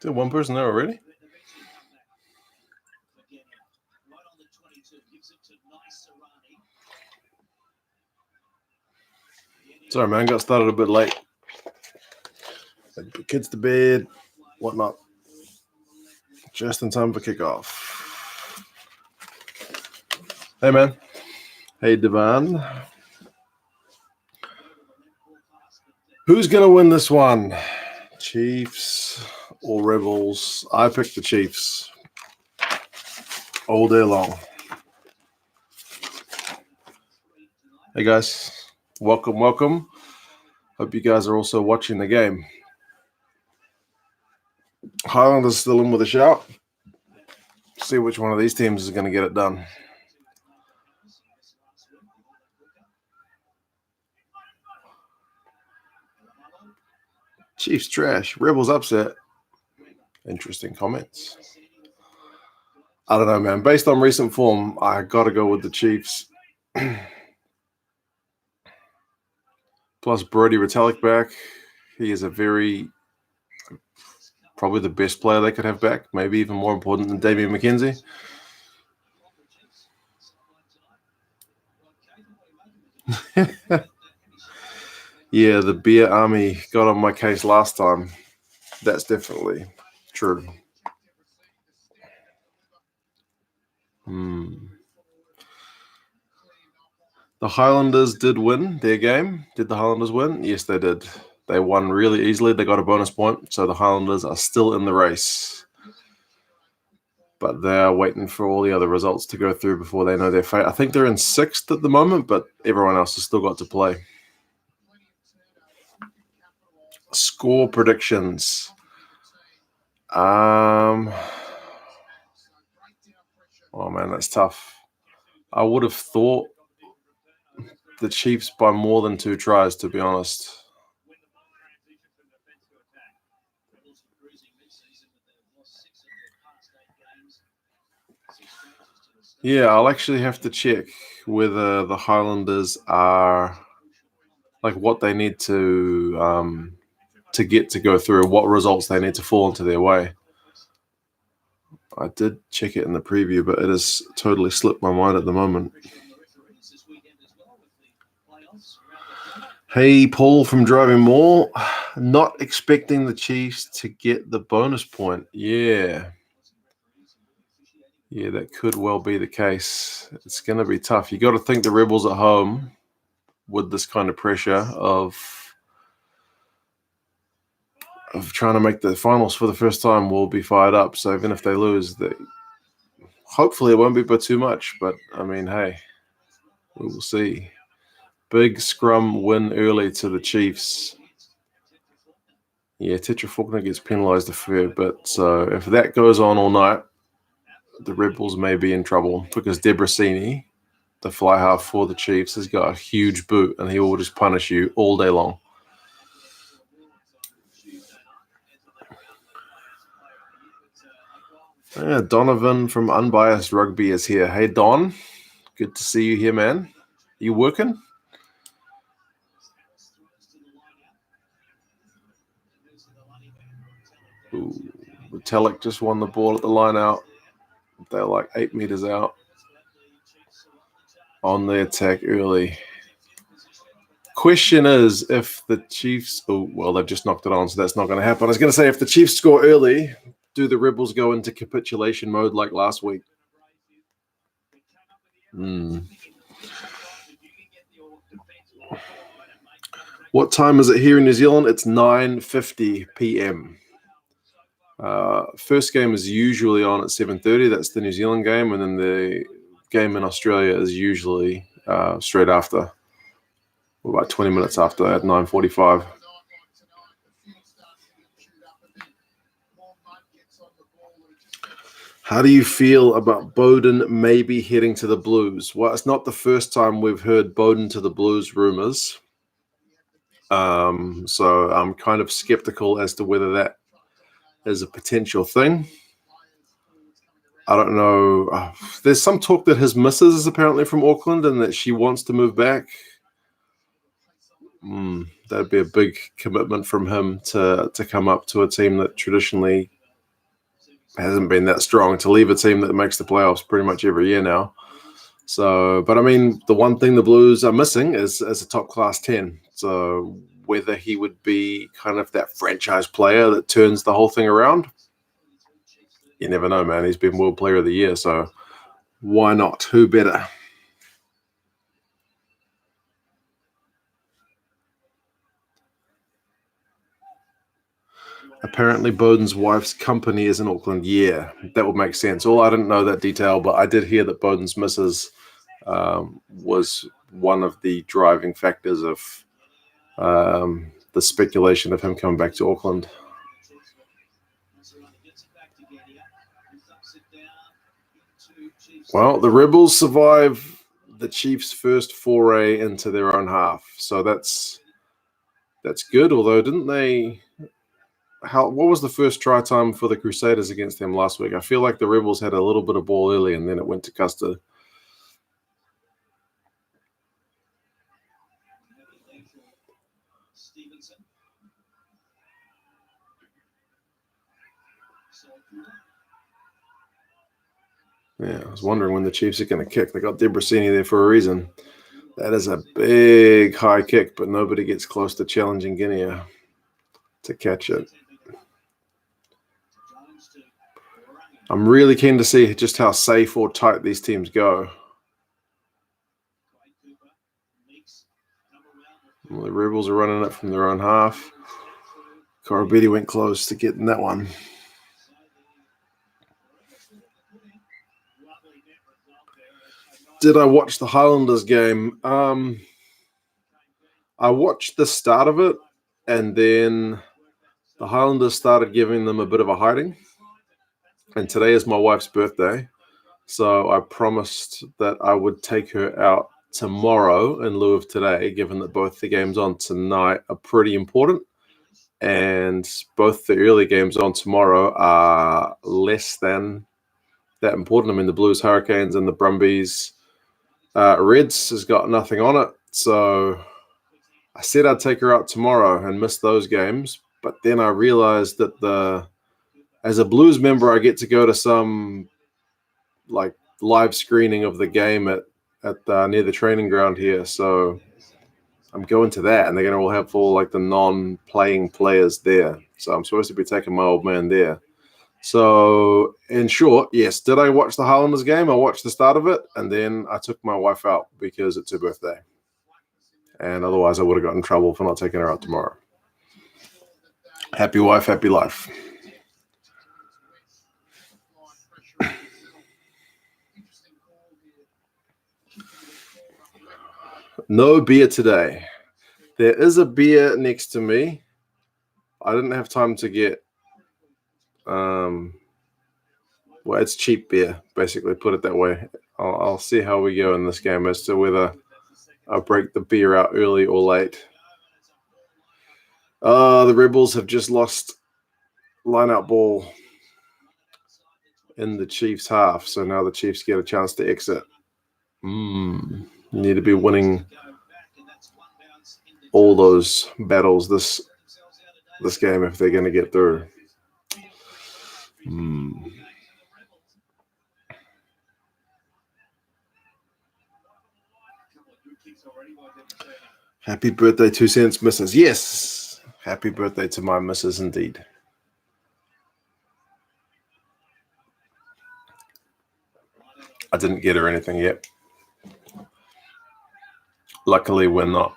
Still one person there already? Sorry, man. Got started a bit late. Put kids to bed, whatnot. Just in time for kickoff. Hey, man. Hey, Devan. Who's going to win this one? Chiefs or Rebels? I picked the Chiefs all day long. Hey, guys. Welcome. Hope you guys are also watching the game. Highlanders still in with a shout. See which one of these teams is going to get it done. Chiefs trash. Rebels upset. Interesting comments. I don't know, man. Based on recent form, I got to go with the Chiefs. Plus Brody Retallick back. He is probably the best player they could have back. Maybe even more important than Damian McKenzie. Yeah, the beer army got on my case last time. That's definitely true. The Highlanders did win their game. Did the Highlanders win? Yes, they did. They won really easily. They got a bonus point, so the Highlanders are still in the race. But they're waiting for all the other results to go through before they know their fate. I think they're in 6th at the moment, but everyone else has still got to play. Score predictions. Oh, man, that's tough. I would have thought the Chiefs by more than 2 tries, to be honest. Yeah, I'll actually have to check whether the Highlanders are like what they need to get to go through, what results they need to fall into their way. I did check it in the preview, but it has totally slipped my mind at the moment. Hey, Paul from Driving More. Not expecting the Chiefs to get the bonus point. Yeah, that could well be the case. It's going to be tough. You got to think the Rebels at home with this kind of pressure of trying to make the finals for the first time will be fired up. So even if they lose, hopefully it won't be by too much. But, I mean, hey, we will see. Big scrum win early to the Chiefs. Yeah, Tetra Faulkner gets penalised a fair bit. So if that goes on all night, the Rebels may be in trouble because Debrasini, the fly half for the Chiefs, has got a huge boot and he will just punish you all day long. Yeah, Donovan from Unbiased Rugby is here. Hey, Don. Good to see you here, man. You working? Ooh, Retallick just won the ball at the line out. They're like 8 meters out. On the attack early. Question is if the Chiefs... Oh, well, they've just knocked it on, so that's not going to happen. I was going to say, if the Chiefs score early, do the Rebels go into capitulation mode like last week? What time is it here in New Zealand? It's 9:50 p.m. First game is usually on at 7:30. That's the New Zealand game. And then the game in Australia is usually straight after. About 20 minutes after at 9:45. How do you feel about Bowden maybe heading to the Blues? Well, it's not the first time we've heard Bowden to the Blues rumors. So I'm kind of skeptical as to whether that is a potential thing. I don't know. There's some talk that his missus is apparently from Auckland and that she wants to move back. That'd be a big commitment from him to come up to a team that traditionally hasn't been that strong to leave a team that makes the playoffs pretty much every year now. So, but I mean, the one thing the Blues are missing is a top class 10. So whether he would be kind of that franchise player that turns the whole thing around, you never know, man. He's been World Player of the Year, so why not? Who better? Apparently, Bowden's wife's company is in Auckland. Yeah, that would make sense. I didn't know that detail, but I did hear that Bowden's missus was one of the driving factors of the speculation of him coming back to Auckland. Well, the Rebels survive the Chiefs' first foray into their own half, so that's good. Although, didn't they? What was the first try time for the Crusaders against them last week? I feel like the Rebels had a little bit of ball early, and then it went to Custer. Yeah, I was wondering when the Chiefs are going to kick. They got Debrasini there for a reason. That is a big high kick, but nobody gets close to challenging Guinea to catch it. I'm really keen to see just how safe or tight these teams go. Well, the Rebels are running it from their own half. Korobidi went close to getting that one. Did I watch the Highlanders game? I watched the start of it, and then the Highlanders started giving them a bit of a hiding. And today is my wife's birthday, so I promised that I would take her out tomorrow in lieu of today, given that both the games on tonight are pretty important, and both the early games on tomorrow are less than that important. I mean, the Blues, Hurricanes, and the Brumbies Reds has got nothing on it, so I said I'd take her out tomorrow and miss those games, but then I realized that as a Blues member, I get to go to some like live screening of the game at near the training ground here, so I'm going to that, and they're going to all have all like the non-playing players there. So I'm supposed to be taking my old man there. So in short, yes, did I watch the Highlanders game? I watched the start of it, and then I took my wife out because it's her birthday. And otherwise I would have gotten in trouble for not taking her out tomorrow. Happy wife, happy life. No beer today. There is a beer next to me. I didn't have time to get well, it's cheap beer, basically, put it that way. I'll see how we go in this game as to whether I break the beer out early or late. The Rebels have just lost line-out ball in the Chiefs' half, so now the Chiefs get a chance to exit. You need to be winning all those battles this game if they're going to get through. Happy birthday, 2 cents, missus. Yes, happy birthday to my missus indeed. I didn't get her anything yet. Luckily, we're not.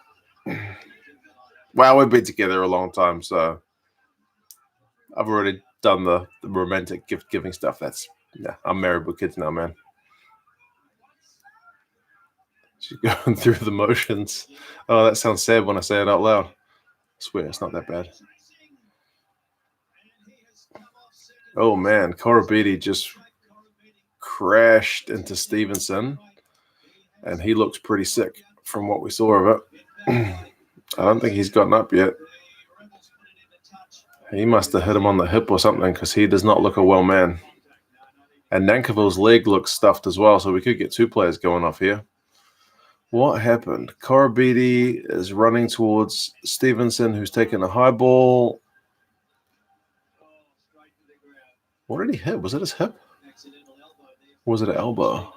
Well, we've been together a long time, so I've already done the romantic gift-giving stuff. I'm married with kids now, man. She's going through the motions. Oh, that sounds sad when I say it out loud. I swear, it's not that bad. Oh, man. Korobidi just crashed into Stevenson, and he looks pretty sick from what we saw of it. I don't think he's gotten up yet. He must have hit him on the hip or something because he does not look a well man. And Nankivell's leg looks stuffed as well, so we could get 2 players going off here. What happened? Korobidi is running towards Stevenson, who's taking a high ball. What did he hit? Was it his hip? Or was it an elbow?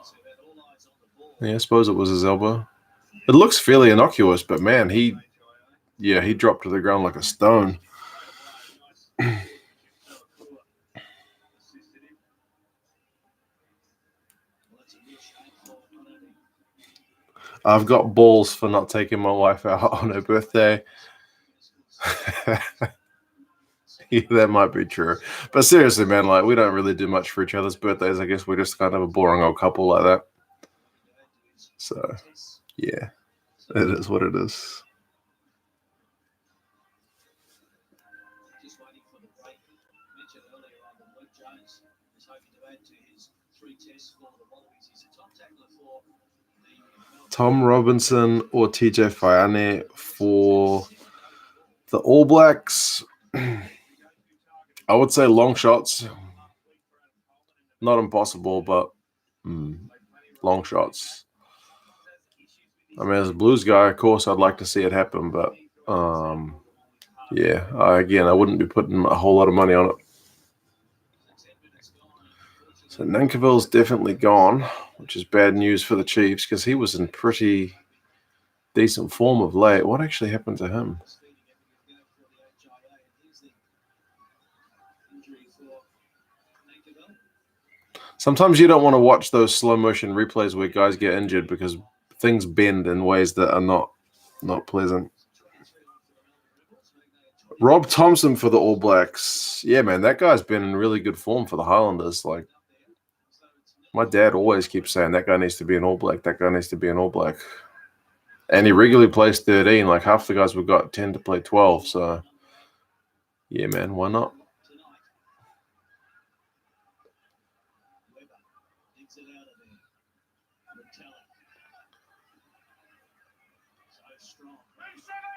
Yeah, I suppose it was his elbow. It looks fairly innocuous, but man, he dropped to the ground like a stone. I've got balls for not taking my wife out on her birthday. Yeah, that might be true. But seriously, man, like we don't really do much for each other's birthdays. I guess we're just kind of a boring old couple like that. So, yeah, it is what it is. Tom Robinson or TJ Faiane for the All Blacks. I would say long shots. Not impossible, but long shots. I mean, as a Blues guy, of course, I'd like to see it happen, but yeah, I wouldn't be putting a whole lot of money on it. So Nankivell's definitely gone, which is bad news for the Chiefs because he was in pretty decent form of late. What actually happened to him? Sometimes you don't want to watch those slow motion replays where guys get injured because things bend in ways that are not pleasant. Rob Thompson for the All Blacks. Yeah, man, that guy's been in really good form for the Highlanders. Like, my dad always keeps saying that guy needs to be an All Black. That guy needs to be an All Black. And he regularly plays 13. Like, half the guys we've got tend to play 12. So, yeah, man, why not?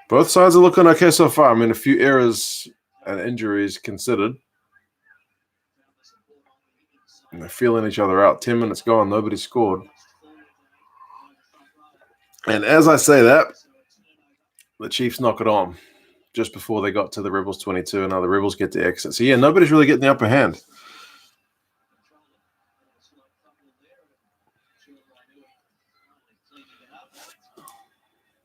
Both sides are looking okay so far. I mean, a few errors and injuries considered. And they're feeling each other out. 10 minutes gone, nobody scored. And as I say that, the Chiefs knock it on just before they got to the Rebels 22, and now the Rebels get to exit. So, yeah, nobody's really getting the upper hand.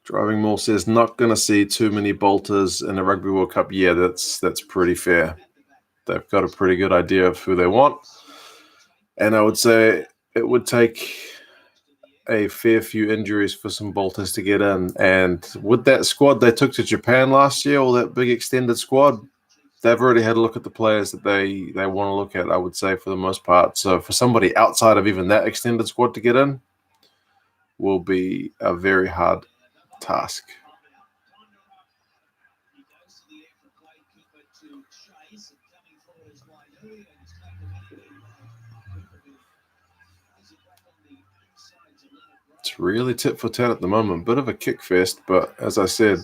Driving Mall says, not going to see too many bolters in the Rugby World Cup. Yeah, that's pretty fair. They've got a pretty good idea of who they want. And I would say it would take a fair few injuries for some bolters to get in. And with that squad they took to Japan last year, all that big extended squad, they've already had a look at the players that they want to look at, I would say, for the most part. So for somebody outside of even that extended squad to get in will be a very hard task. It's really tit for tat at the moment. Bit of a kick fest, but as I said,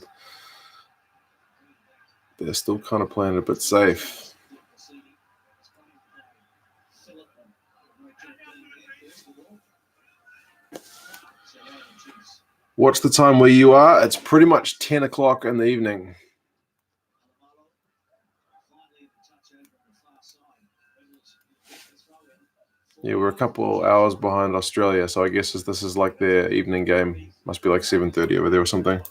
they're still kind of playing a bit safe. What's the time where you are? It's pretty much 10 o'clock in the evening. Yeah, we're a couple hours behind Australia, so I guess this is like their evening game. Must be like 7:30 over there or something.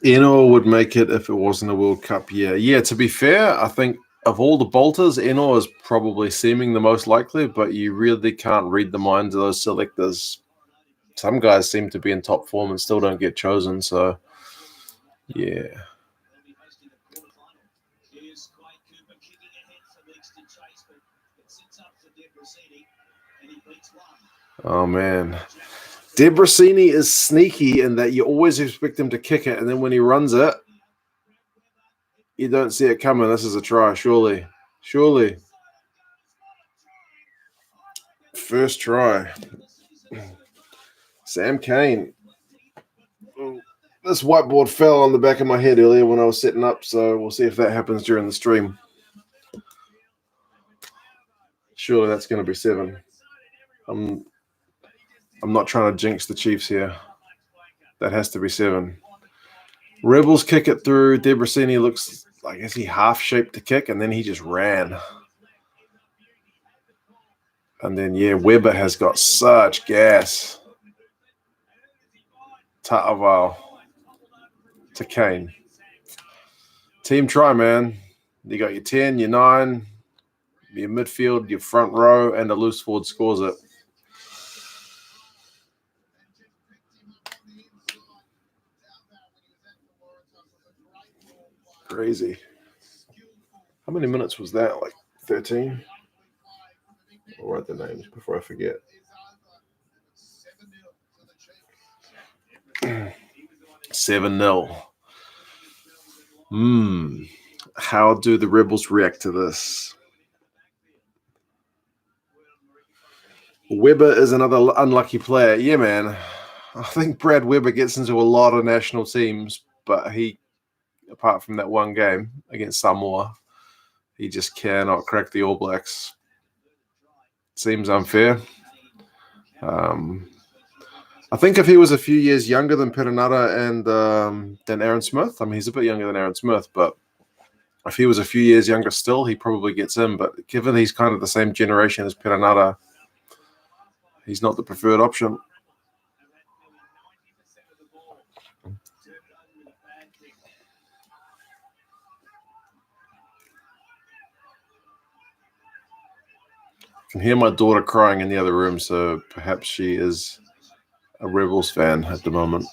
Eno would make it if it wasn't a World Cup year. Yeah, to be fair, I think of all the bolters, Eno is probably seeming the most likely, but you really can't read the minds of those selectors. Some guys seem to be in top form and still don't get chosen, so yeah. Oh, man. Debrasini is sneaky in that you always expect him to kick it, and then when he runs it, you don't see it coming. This is a try, surely. Surely. First try. Sam Cane. This whiteboard fell on the back of my head earlier when I was setting up, so we'll see if that happens during the stream. Surely that's going to be 7. I'm not trying to jinx the Chiefs here. That has to be 7. Rebels kick it through. Debrasini looks like he half-shaped the kick, and then he just ran. And then, Weber has got such gas. Ta'aval to Kane. Team try, man. You got your 10, your 9, your midfield, your front row, and the loose forward scores it. Crazy. How many minutes was that? Like 13? I'll write the names before I forget. 7-0. How do the Rebels react to this? Weber is another unlucky player. Yeah, man. I think Brad Weber gets into a lot of national teams, but he, apart from that one game against Samoa, he just cannot crack the All Blacks. Seems unfair. I think if he was a few years younger than Perenara and than Aaron Smith, I mean, he's a bit younger than Aaron Smith, but if he was a few years younger still, he probably gets in. But given he's kind of the same generation as Perenara, he's not the preferred option. I can hear my daughter crying in the other room, so perhaps she is a Rebels fan at the moment.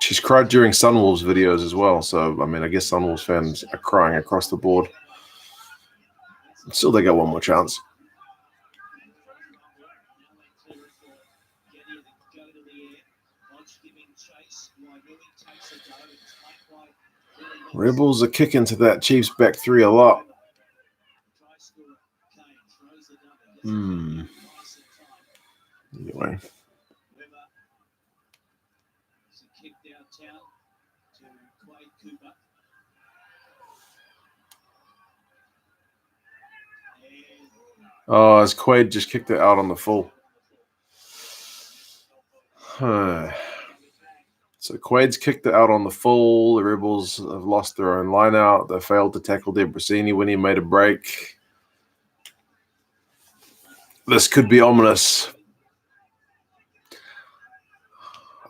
She's cried during Sunwolves videos as well, so I mean, I guess Sunwolves fans are crying across the board. Still, they got one more chance. Rebels are kicking to that Chiefs back three a lot. Anyway. Oh, as Quaid just kicked it out on the full. So Quaid's kicked it out on the full. The Rebels have lost their own line out. They failed to tackle Debrasini when he made a break. This could be ominous.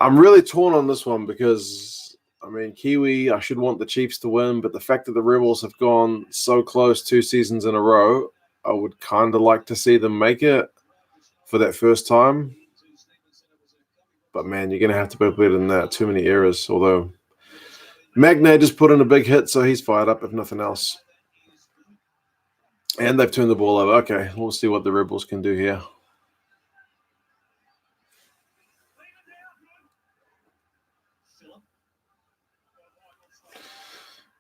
I'm really torn on this one because, I mean, Kiwi, I should want the Chiefs to win, but the fact that the Rebels have gone so close 2 seasons in a row, I would kind of like to see them make it for that first time. But, man, you're going to have to be better than that. Too many errors, although Magnay just put in a big hit, so he's fired up, if nothing else. And they've turned the ball over. Okay, we'll see what the Rebels can do here.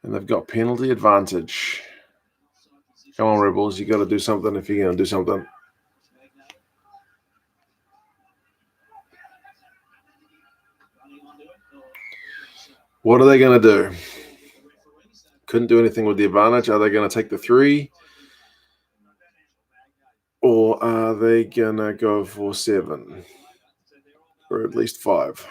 And they've got penalty advantage. Come on, Rebels. You got to do something if you're going to do something. What are they going to do? Couldn't do anything with the advantage. Are they going to take the 3? Or are they going to go for 7? Or at least 5?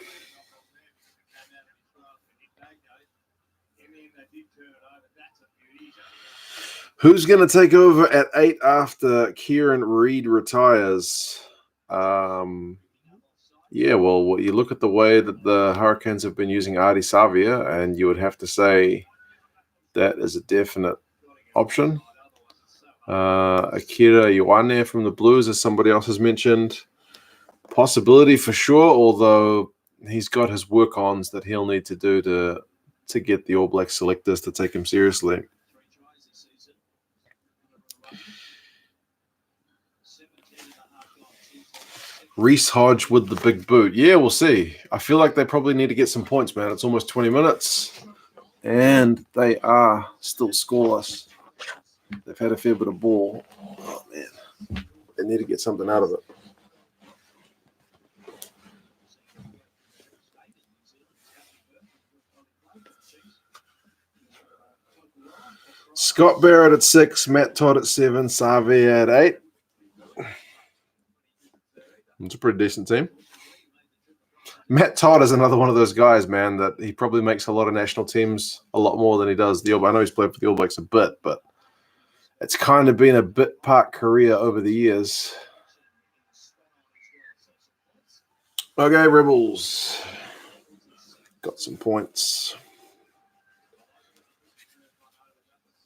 Who's going to take over at 8 after Kieran Reid retires? Yeah, well, you look at the way that the Hurricanes have been using Artie Savia, and you would have to say that is a definite option. Akira Ioane from the Blues, as somebody else has mentioned. Possibility for sure, although he's got his work-ons that he'll need to do to get the All Black selectors to take him seriously. Reese Hodge with the big boot. Yeah, we'll see. I feel like they probably need to get some points, man. It's almost 20 minutes, and they are still scoreless. They've had a fair bit of ball. Oh, man. They need to get something out of it. Scott Barrett at 6, Matt Todd at 7, Savi at 8. It's a pretty decent team. Matt Todd is another one of those guys, man, that he probably makes a lot of national teams a lot more than he does the All Blacks. I know he's played for the All Blacks a bit, but it's kind of been a bit part career over the years. Okay, Rebels. Got some points.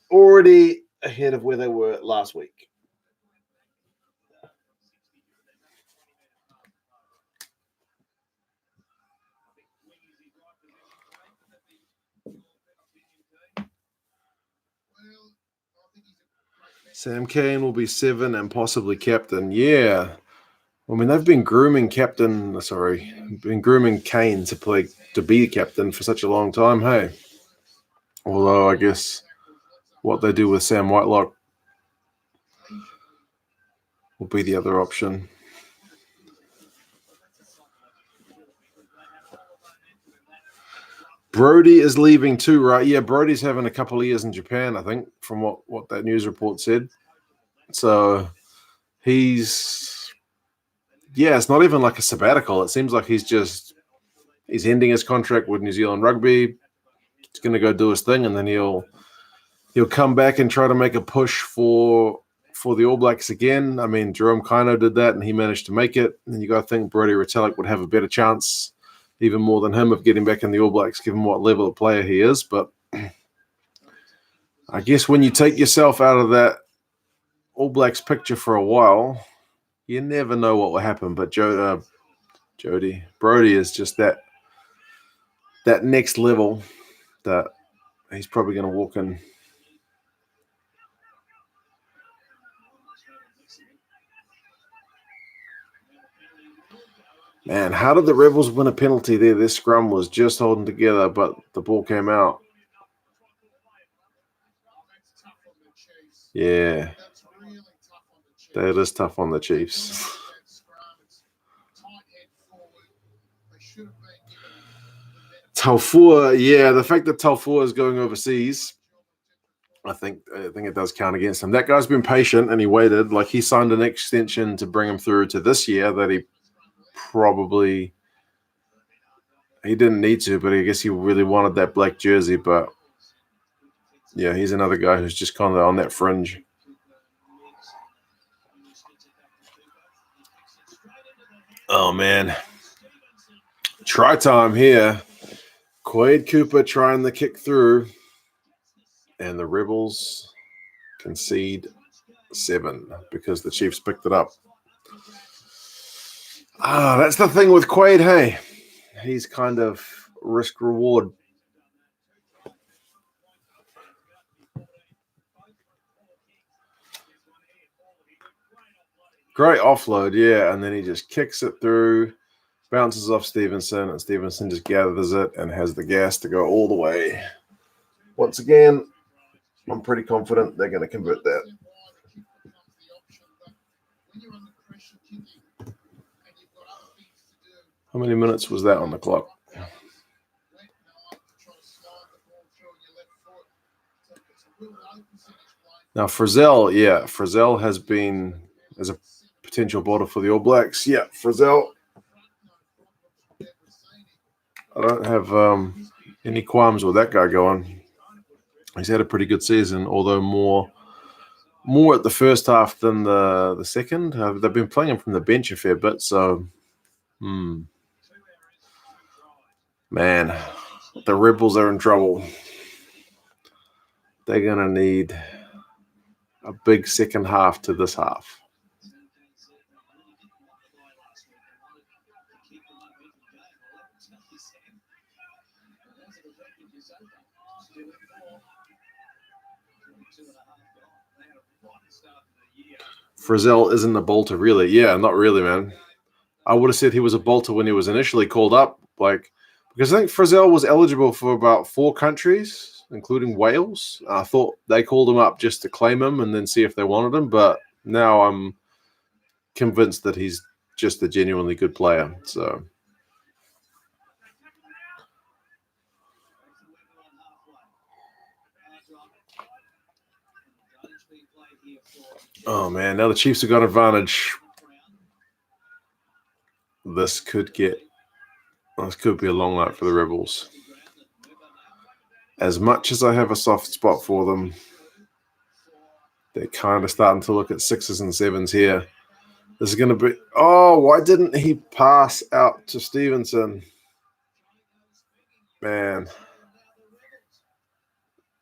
Already ahead of where they were last week. Sam Cane will be 7 and possibly captain. Yeah. I mean, they've been grooming Cane to be captain for such a long time, hey? Although I guess what they do with Sam Whitelock will be the other option. Brody is leaving too, right? Yeah, Brody's having a couple of years in Japan, I think, from what that news report said. So it's not even like a sabbatical. It seems like he's ending his contract with New Zealand Rugby. He's going to go do his thing, and then he'll come back and try to make a push for the All Blacks again. I mean, Jerome Kaino did that, and he managed to make it. And you got to think Brodie Retallick would have a better chance, even more than him, of getting back in the All Blacks, given what level of player he is. But I guess when you take yourself out of that All Blacks picture for a while, you never know what will happen. But Brodie is just that next level that he's probably going to walk in. Man, how did the Rebels win a penalty there? This scrum was just holding together, but the ball came out. Yeah. That is tough on the Chiefs. Taufua, yeah, the fact that Taufua is going overseas, I think it does count against him. That guy's been patient and he waited. Like, he signed an extension to bring him through to this year that he didn't need to, but I guess he really wanted that black jersey. But yeah, he's another guy who's just kind of on that fringe. Oh, man. Try time here. Quade Cooper trying to kick through, and the Rebels concede 7 because the Chiefs picked it up. That's the thing with Quade, hey. He's kind of risk-reward. Great offload, yeah, and then he just kicks it through, bounces off Stevenson, and Stevenson just gathers it and has the gas to go all the way. Once again, I'm pretty confident they're going to convert that. How many minutes was that on the clock? Now, Frizzell has been as a potential bowler for the All Blacks. Yeah, Frizzell. I don't have any qualms with that guy going. He's had a pretty good season, although more at the first half than the second. They've been playing him from the bench a fair bit, so man, the Rebels are in trouble. They're going to need a big second half to this half. Frizzell isn't a bolter, really. Yeah, not really, man. I would have said he was a bolter when he was initially called up, because I think Frizzell was eligible for about 4 countries, including Wales. I thought they called him up just to claim him and then see if they wanted him, but now I'm convinced that he's just a genuinely good player. So, oh man, now the Chiefs have got advantage. This could get This could be a long night for the Rebels. As much as I have a soft spot for them, they're kind of starting to look at 6s and 7s here. This is going to be... Oh, why didn't he pass out to Stevenson? Man.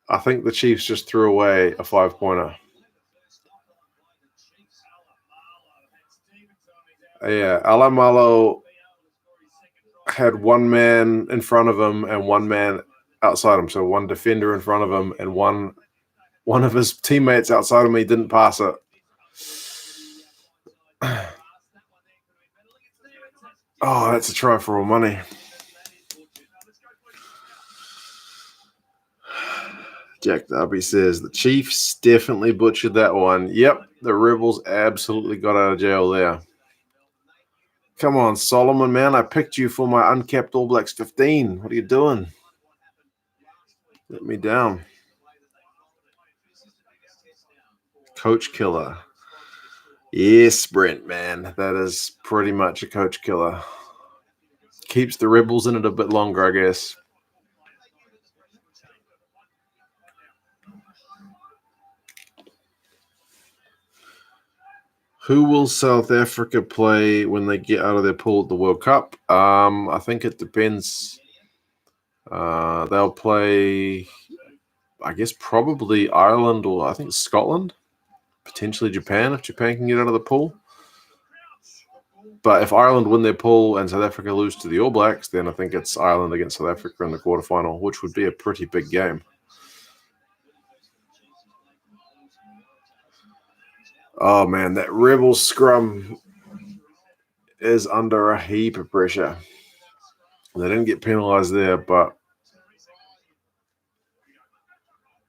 I think the Chiefs just threw away a 5-pointer. Yeah, Alamalo had one man in front of him and one man outside him. So one defender in front of him and one of his teammates outside of me didn't pass it. Oh, that's a try for all money. Jack Darby says the Chiefs definitely butchered that one. Yep, the Rebels absolutely got out of jail there. Come on, Solomon, man. I picked you for my uncapped All Blacks 15. What are you doing? Let me down. Coach killer. Yes, Brent, man. That is pretty much a coach killer. Keeps the Rebels in it a bit longer, I guess. Who will South Africa play when they get out of their pool at the World Cup? I think it depends. They'll play, I guess, probably Ireland or I think Scotland, potentially Japan if Japan can get out of the pool. But if Ireland win their pool and South Africa lose to the All Blacks, then I think it's Ireland against South Africa in the quarterfinal, which would be a pretty big game. Oh, man, that Rebels scrum is under a heap of pressure. They didn't get penalised there, but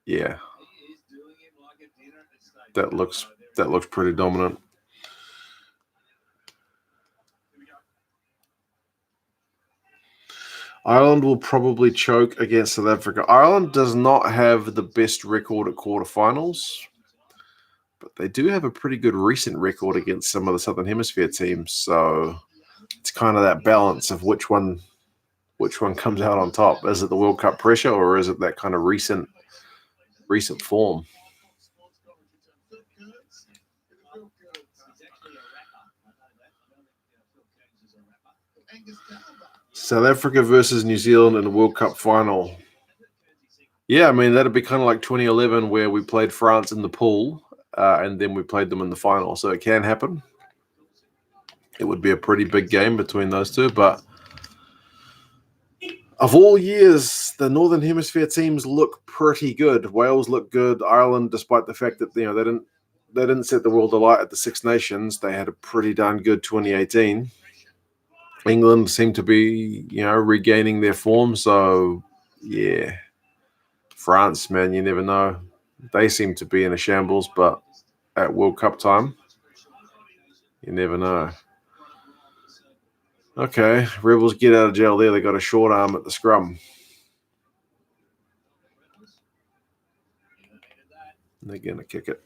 yeah, that looks pretty dominant. Ireland will probably choke against South Africa. Ireland does not have the best record at quarterfinals, but they do have a pretty good recent record against some of the Southern Hemisphere teams. So it's kind of that balance of which one comes out on top. Is it the World Cup pressure or is it that kind of recent form? South Africa versus New Zealand in the World Cup final. Yeah, I mean, that'd be kind of like 2011 where we played France in the pool and then we played them in the final. So it can happen. It would be a pretty big game between those two. But of all years, the Northern Hemisphere teams look pretty good. Wales look good. Ireland, despite the fact that they didn't set the world alight at the Six Nations, they had a pretty darn good 2018. England seem to be, regaining their form. So, yeah. France, man, you never know. They seem to be in a shambles, but at World Cup time, you never know. Okay, Rebels get out of jail there. They got a short arm at the scrum. They're going to kick it.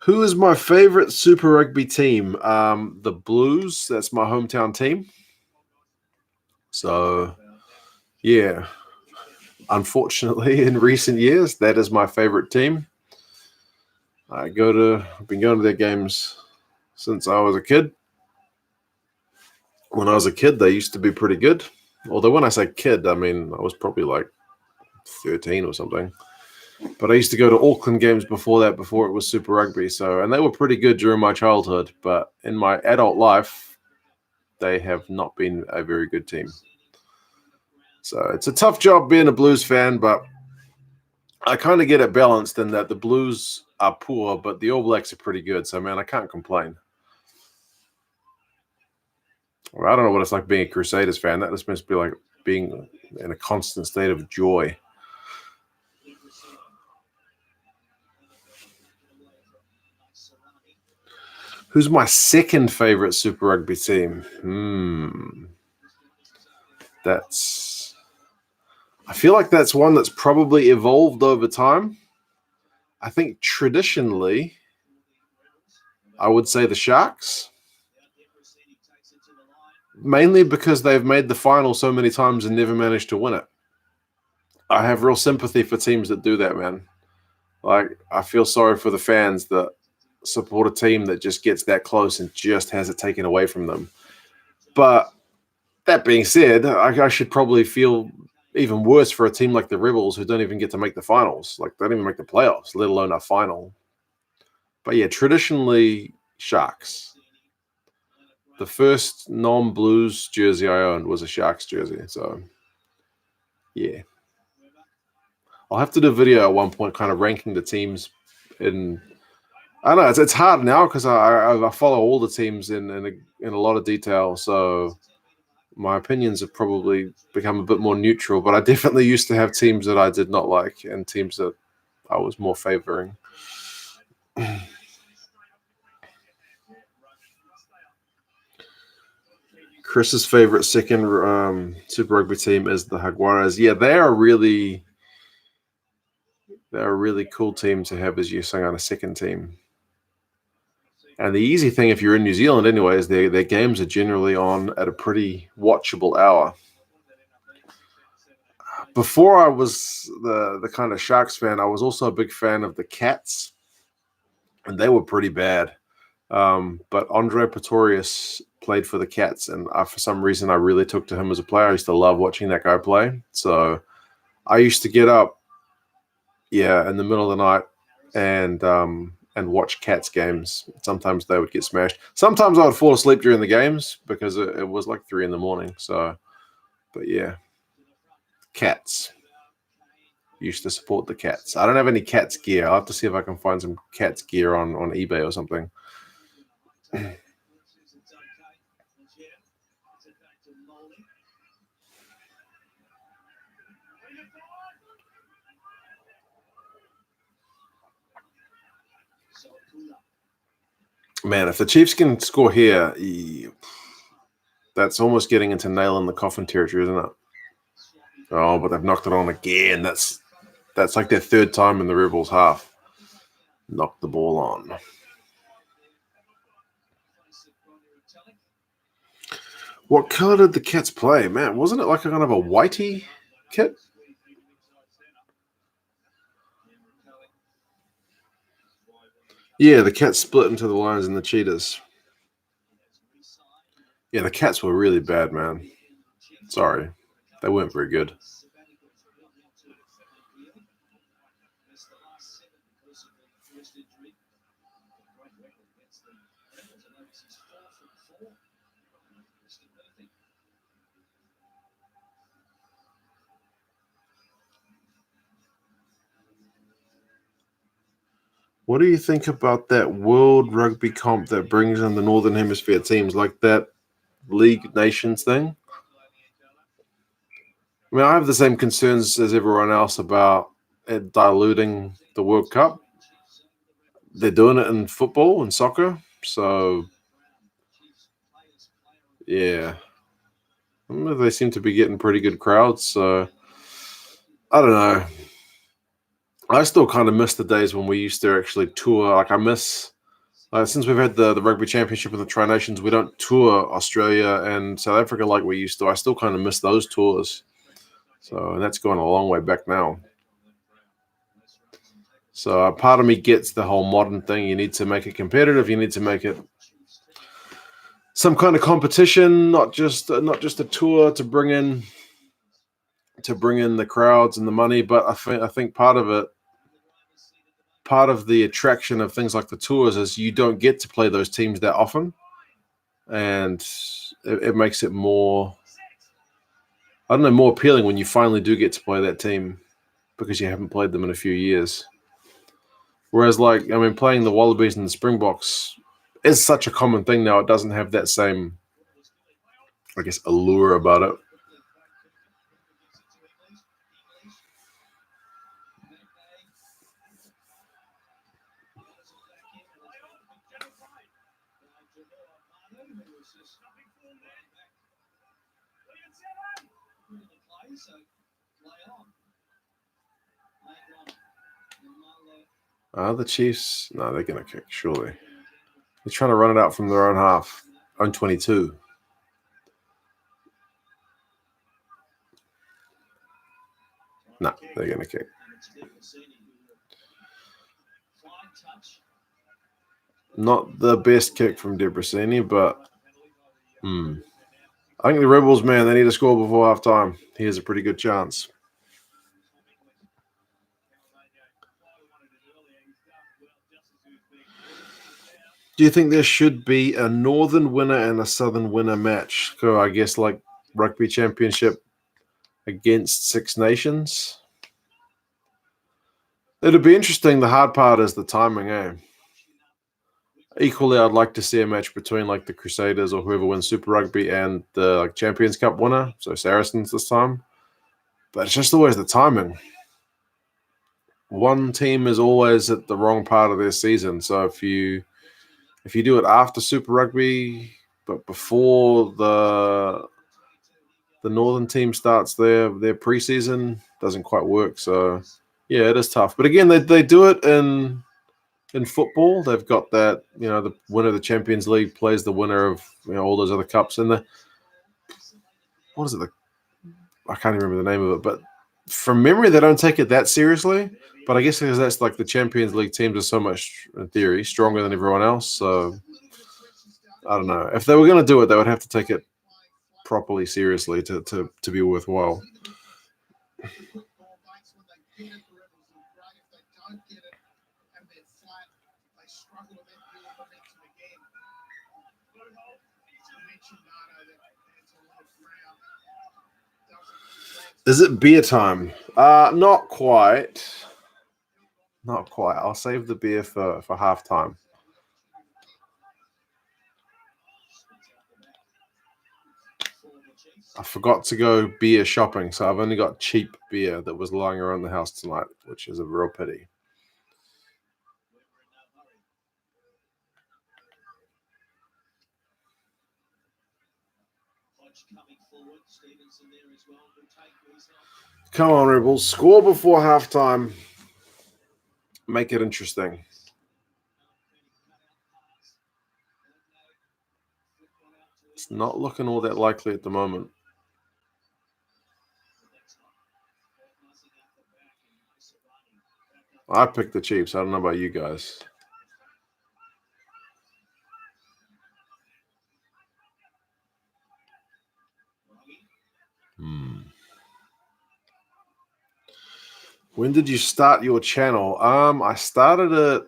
Who is my favorite Super Rugby team? The Blues. That's my hometown team. So, yeah. Unfortunately, in recent years, that is my favorite team. I've been going to their games since I was a kid. When I was a kid, they used to be pretty good. Although when I say kid, I mean I was probably like 13 or something. But I used to go to Auckland games before that, before it was Super Rugby. And they were pretty good during my childhood. But in my adult life, they have not been a very good team. So it's a tough job being a Blues fan, but I kind of get it balanced in that the Blues are poor, but the All Blacks are pretty good. So, man, I can't complain. Well, I don't know what it's like being a Crusaders fan. That just must be like being in a constant state of joy. Who's my second favorite Super Rugby team? I feel like that's one that's probably evolved over time. I think traditionally, I would say the Sharks. mainly because they've made the final so many times and never managed to win it. I have real sympathy for teams that do that, man. Like, I feel sorry for the fans that support a team that just gets that close and just has it taken away from them. But that being said, I should probably feel even worse for a team like the Rebels who don't even get to make the finals. Like, they don't even make the playoffs, let alone a final. But yeah, traditionally, Sharks. The first non-Blues jersey I owned was a Sharks jersey. So, yeah. I'll have to do a video at one point kind of ranking the teams in. I don't know it's hard now because I follow all the teams in a lot of detail, so my opinions have probably become a bit more neutral. But I definitely used to have teams that I did not like and teams that I was more favoring. Chris's favorite second Super Rugby team is the Jaguares. Yeah, they're a really cool team to have as you saying on a second team. And the easy thing, if you're in New Zealand anyway, is their games are generally on at a pretty watchable hour. Before I was the kind of Sharks fan, I was also a big fan of the Cats, and they were pretty bad. But Andre Pretorius played for the Cats, and for some reason I really took to him as a player. I used to love watching that guy play. So I used to get up, in the middle of the night and watch Cats games. Sometimes they would get smashed. Sometimes I would fall asleep during the games because it was like 3 a.m. So, but yeah, Cats. Used to support the Cats. I don't have any Cats gear. I'll have to see if I can find some Cats gear on eBay or something. Man, if the Chiefs can score here, that's almost getting into nail in the coffin territory, isn't it? Oh, but they've knocked it on again. That's like their third time in the Rebels half. Knocked the ball on. What color did the Cats play? Man, wasn't it like a kind of a whitey kit? Yeah, the Cats split into the Lions and the Cheetahs. Yeah, the Cats were really bad, man. Sorry. They weren't very good. What do you think about that World Rugby comp that brings in the Northern Hemisphere teams, like that League Nations thing? I mean, I have the same concerns as everyone else about it diluting the World Cup. They're doing it in football and soccer, so yeah, they seem to be getting pretty good crowds. So I don't know. I still kind of miss the days when we used to actually tour. Like I miss since we've had the Rugby Championship and the Tri Nations, we don't tour Australia and South Africa like we used to. I still kind of miss those tours. So, and that's going a long way back now. So, part of me gets the whole modern thing. You need to make it competitive. You need to make it some kind of competition, not just a tour to bring in the crowds and the money. But I think part of the attraction of things like the tours is you don't get to play those teams that often, and it makes it more, I don't know, more appealing when you finally do get to play that team because you haven't played them in a few years. Whereas, like, I mean, playing the Wallabies and the Springboks is such a common thing now. It doesn't have that same, I guess, allure about it. The Chiefs, no, they're going to kick, surely. They're trying to run it out from their own half, own 22. No, they're going to kick. Not the best kick from Debrasini, but I think the Rebels, man, they need to score before half time. Here's a pretty good chance. Do you think there should be a Northern winner and a Southern winner match? So I guess like Rugby Championship against Six Nations? It'd be interesting. The hard part is the timing, eh? Equally, I'd like to see a match between like the Crusaders or whoever wins Super Rugby and the Champions Cup winner, so Saracens this time. But it's just always the timing. One team is always at the wrong part of their season. So if you do it after Super Rugby, but before the Northern team starts their preseason, doesn't quite work. So yeah, it is tough. But again, they do it in football. They've got that, the winner of the Champions League plays the winner of all those other cups. And what is it? I can't even remember the name of it. But from memory, they don't take it that seriously. But I guess because that's like the Champions League teams are so much, in theory, stronger than everyone else. So I don't know. If they were going to do it, they would have to take it properly seriously to be worthwhile. Is it beer time? Not quite. Not quite. I'll save the beer for halftime. I forgot to go beer shopping, so I've only got cheap beer that was lying around the house tonight, which is a real pity. Come on, Rebels. Score before halftime. Make it interesting. It's not looking all that likely at the moment. I picked the Chiefs. I don't know about you guys. When did you start your channel? I started it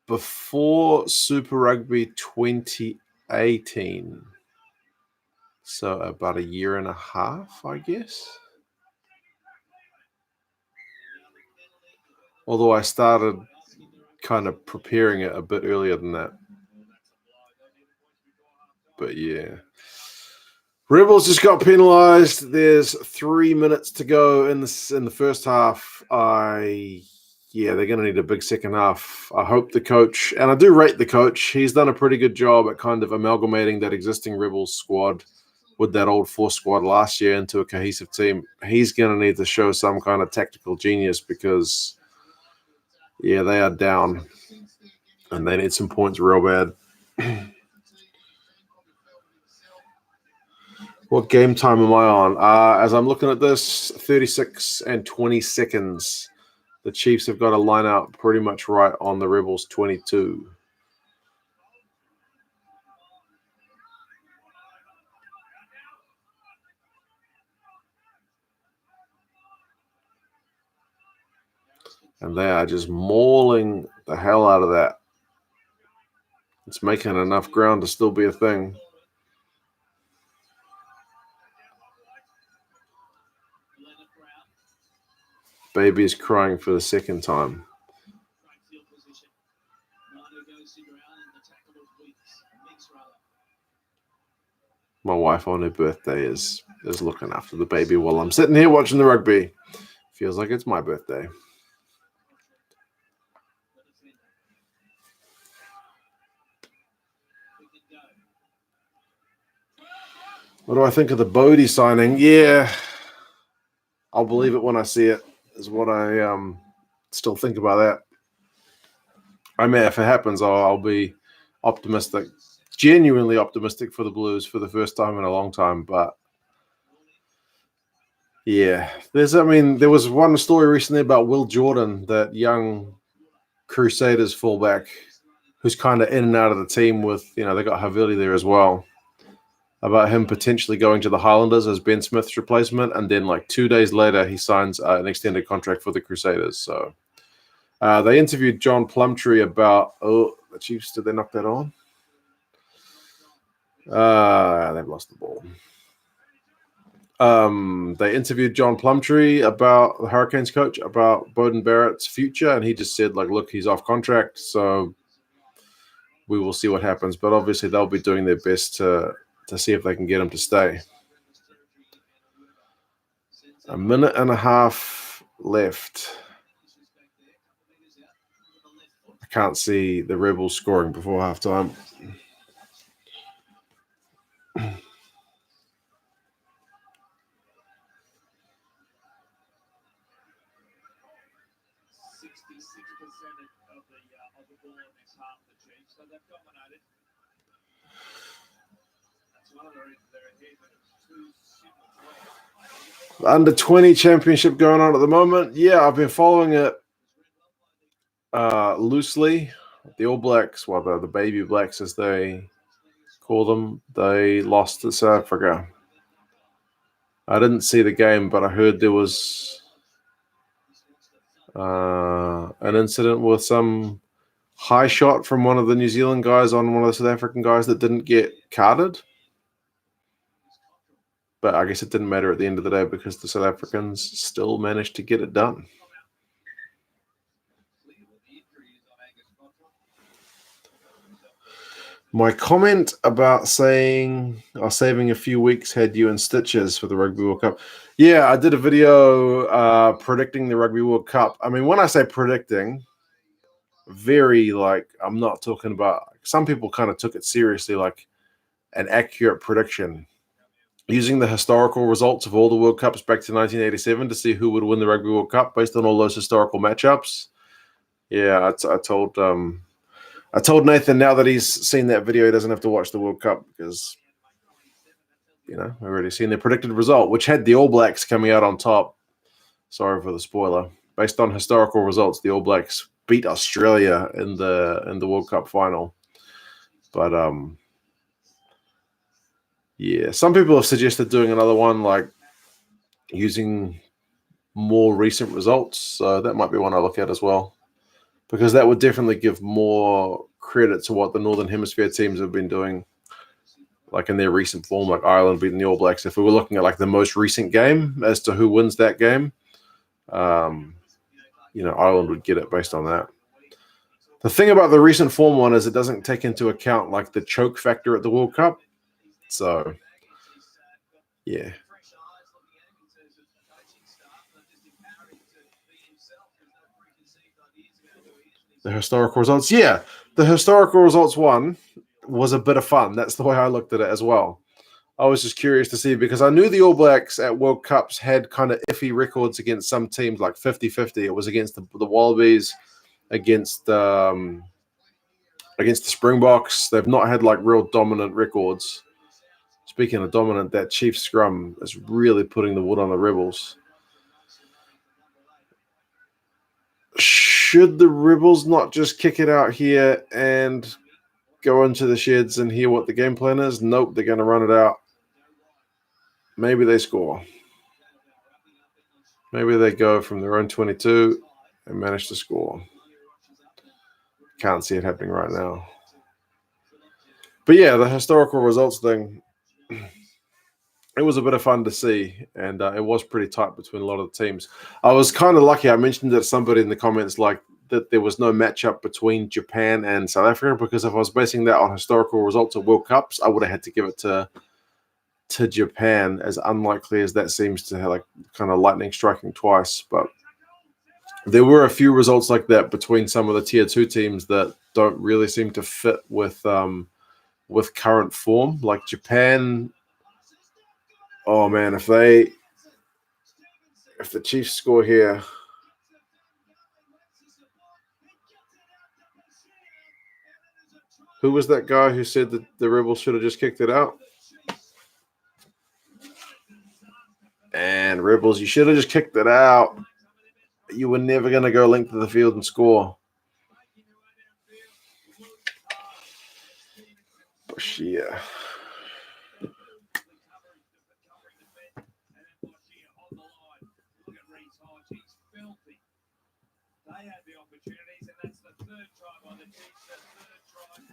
before Super Rugby 2018. So about a year and a half, I guess. Although I started kind of preparing it a bit earlier than that. But yeah. Rebels just got penalised. There's 3 minutes to go in the first half. They're going to need a big second half. I hope the coach, and I do rate the coach, he's done a pretty good job at kind of amalgamating that existing Rebels squad with that old Force squad last year into a cohesive team. He's going to need to show some kind of tactical genius because, they are down and they need some points real bad. What game time am I on? As I'm looking at this, 36 and 20 seconds. The Chiefs have got to line out pretty much right on the Rebels 22. And they are just mauling the hell out of that. It's making enough ground to still be a thing. Baby is crying for the second time. My wife on her birthday is looking after the baby while I'm sitting here watching the rugby. Feels like it's my birthday. What do I think of the Bodie signing? Yeah, I'll believe it when I see it, is what I still think about that. I mean, if it happens, I'll be optimistic, genuinely optimistic for the Blues for the first time in a long time. But Yeah, there was one story recently about Will Jordan, that young Crusaders fullback, who's kind of in and out of the team with, they got Havili there as well, about him potentially going to the Highlanders as Ben Smith's replacement, and then like 2 days later he signs an extended contract for the Crusaders. So they interviewed John Plumtree about the Chiefs. Did they knock that on? They've lost the ball. They interviewed John Plumtree about the Hurricanes coach about Beauden Barrett's future, and he just said, like, look, he's off contract, so we will see what happens. But obviously they'll be doing their best to see if they can get him to stay. A minute and a half left. I can't see the Rebels scoring before halftime. Under 20 championship going on at the moment. Yeah, I've been following it loosely. The All Blacks, well, the Baby Blacks as they call them, they lost to South Africa. I didn't see the game, but I heard there was an incident with some high shot from one of the New Zealand guys on one of the South African guys that didn't get carded. But I guess it didn't matter at the end of the day because the South Africans still managed to get it done. My comment about saying saving a few weeks had you in stitches for the Rugby World Cup. Yeah, I did a video predicting the Rugby World Cup. I mean, when I say predicting, I'm not talking about, some people kind of took it seriously, like an accurate prediction, using the historical results of all the World Cups back to 1987 to see who would win the Rugby World Cup based on all those historical matchups. Yeah, I told Nathan now that he's seen that video, he doesn't have to watch the World Cup because, we've already seen the predicted result, which had the All Blacks coming out on top. Sorry for the spoiler. Based on historical results, the All Blacks beat Australia in the World Cup final. But yeah, some people have suggested doing another one, like using more recent results. So that might be one I look at as well, because that would definitely give more credit to what the Northern Hemisphere teams have been doing, like in their recent form, like Ireland beating the All Blacks. If we were looking at like the most recent game as to who wins that game, Ireland would get it based on that. The thing about the recent form one is it doesn't take into account like the choke factor at the World Cup. So, yeah. The historical results. Yeah, the historical results one was a bit of fun. That's the way I looked at it as well. I was just curious to see, because I knew the All Blacks at World Cups had kind of iffy records against some teams, like 50-50. It was against the Wallabies, against the Springboks. They've not had like real dominant records. Speaking of dominant, that Chiefs scrum is really putting the wood on the Rebels. Should the Rebels not just kick it out here and go into the sheds and hear what the game plan is? Nope, they're going to run it out. Maybe they score. Maybe they go from their own 22 and manage to score. Can't see it happening right now. But yeah, the historical results thing, it was a bit of fun to see, and it was pretty tight between a lot of the teams. I was kind of lucky. I mentioned that somebody in the comments like that there was no matchup between Japan and South Africa, because if I was basing that on historical results of World Cups, I would have had to give it to Japan, as unlikely as that seems to have, like kind of lightning striking twice. But there were a few results like that between some of the tier 2 teams that don't really seem to fit with current form. Like Japan, oh man, if the Chiefs score here, who was that guy who said that the Rebels should have just kicked it out? And Rebels Rebels. You should have just kicked it out. You were never going to go length of the field and score. Bashir.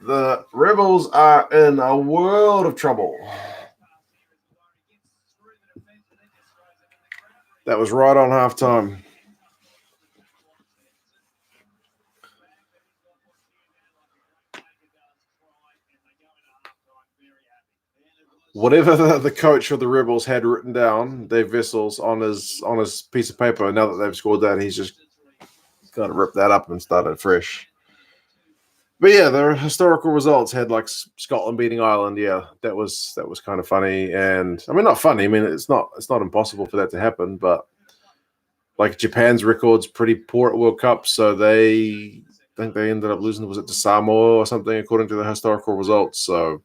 The Rebels are in a world of trouble. That was right on halftime. Whatever the coach of the Rebels had written down, Dave Vessels, on his piece of paper, now that they've scored that, he's just got to rip that up and start it fresh. But yeah, the historical results had like Scotland beating Ireland. Yeah, that was kind of funny, and I mean not funny. I mean it's not impossible for that to happen, but like Japan's record's pretty poor at World Cup, so I think they ended up losing. Was it to Samoa or something according to the historical results? So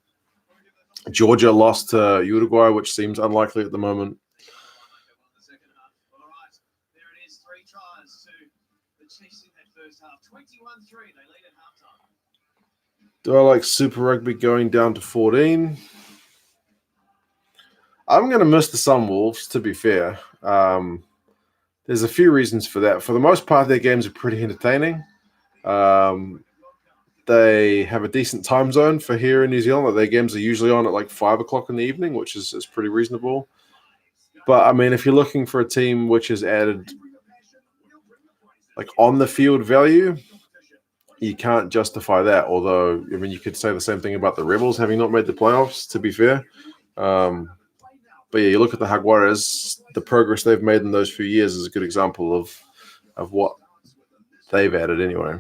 Georgia lost to Uruguay, which seems unlikely at the moment. Do I like Super Rugby going down to 14? I'm going to miss the Sunwolves, to be fair. There's a few reasons for that. For the most part, their games are pretty entertaining. They have a decent time zone for here in New Zealand. Like their games are usually on at like 5 o'clock in the evening, which is pretty reasonable. But, I mean, if you're looking for a team which has added like on-the-field value, you can't justify that. Although, I mean, you could say the same thing about the Rebels having not made the playoffs, to be fair. But yeah, you look at the Jaguares, the progress they've made in those few years is a good example of what they've added anyway.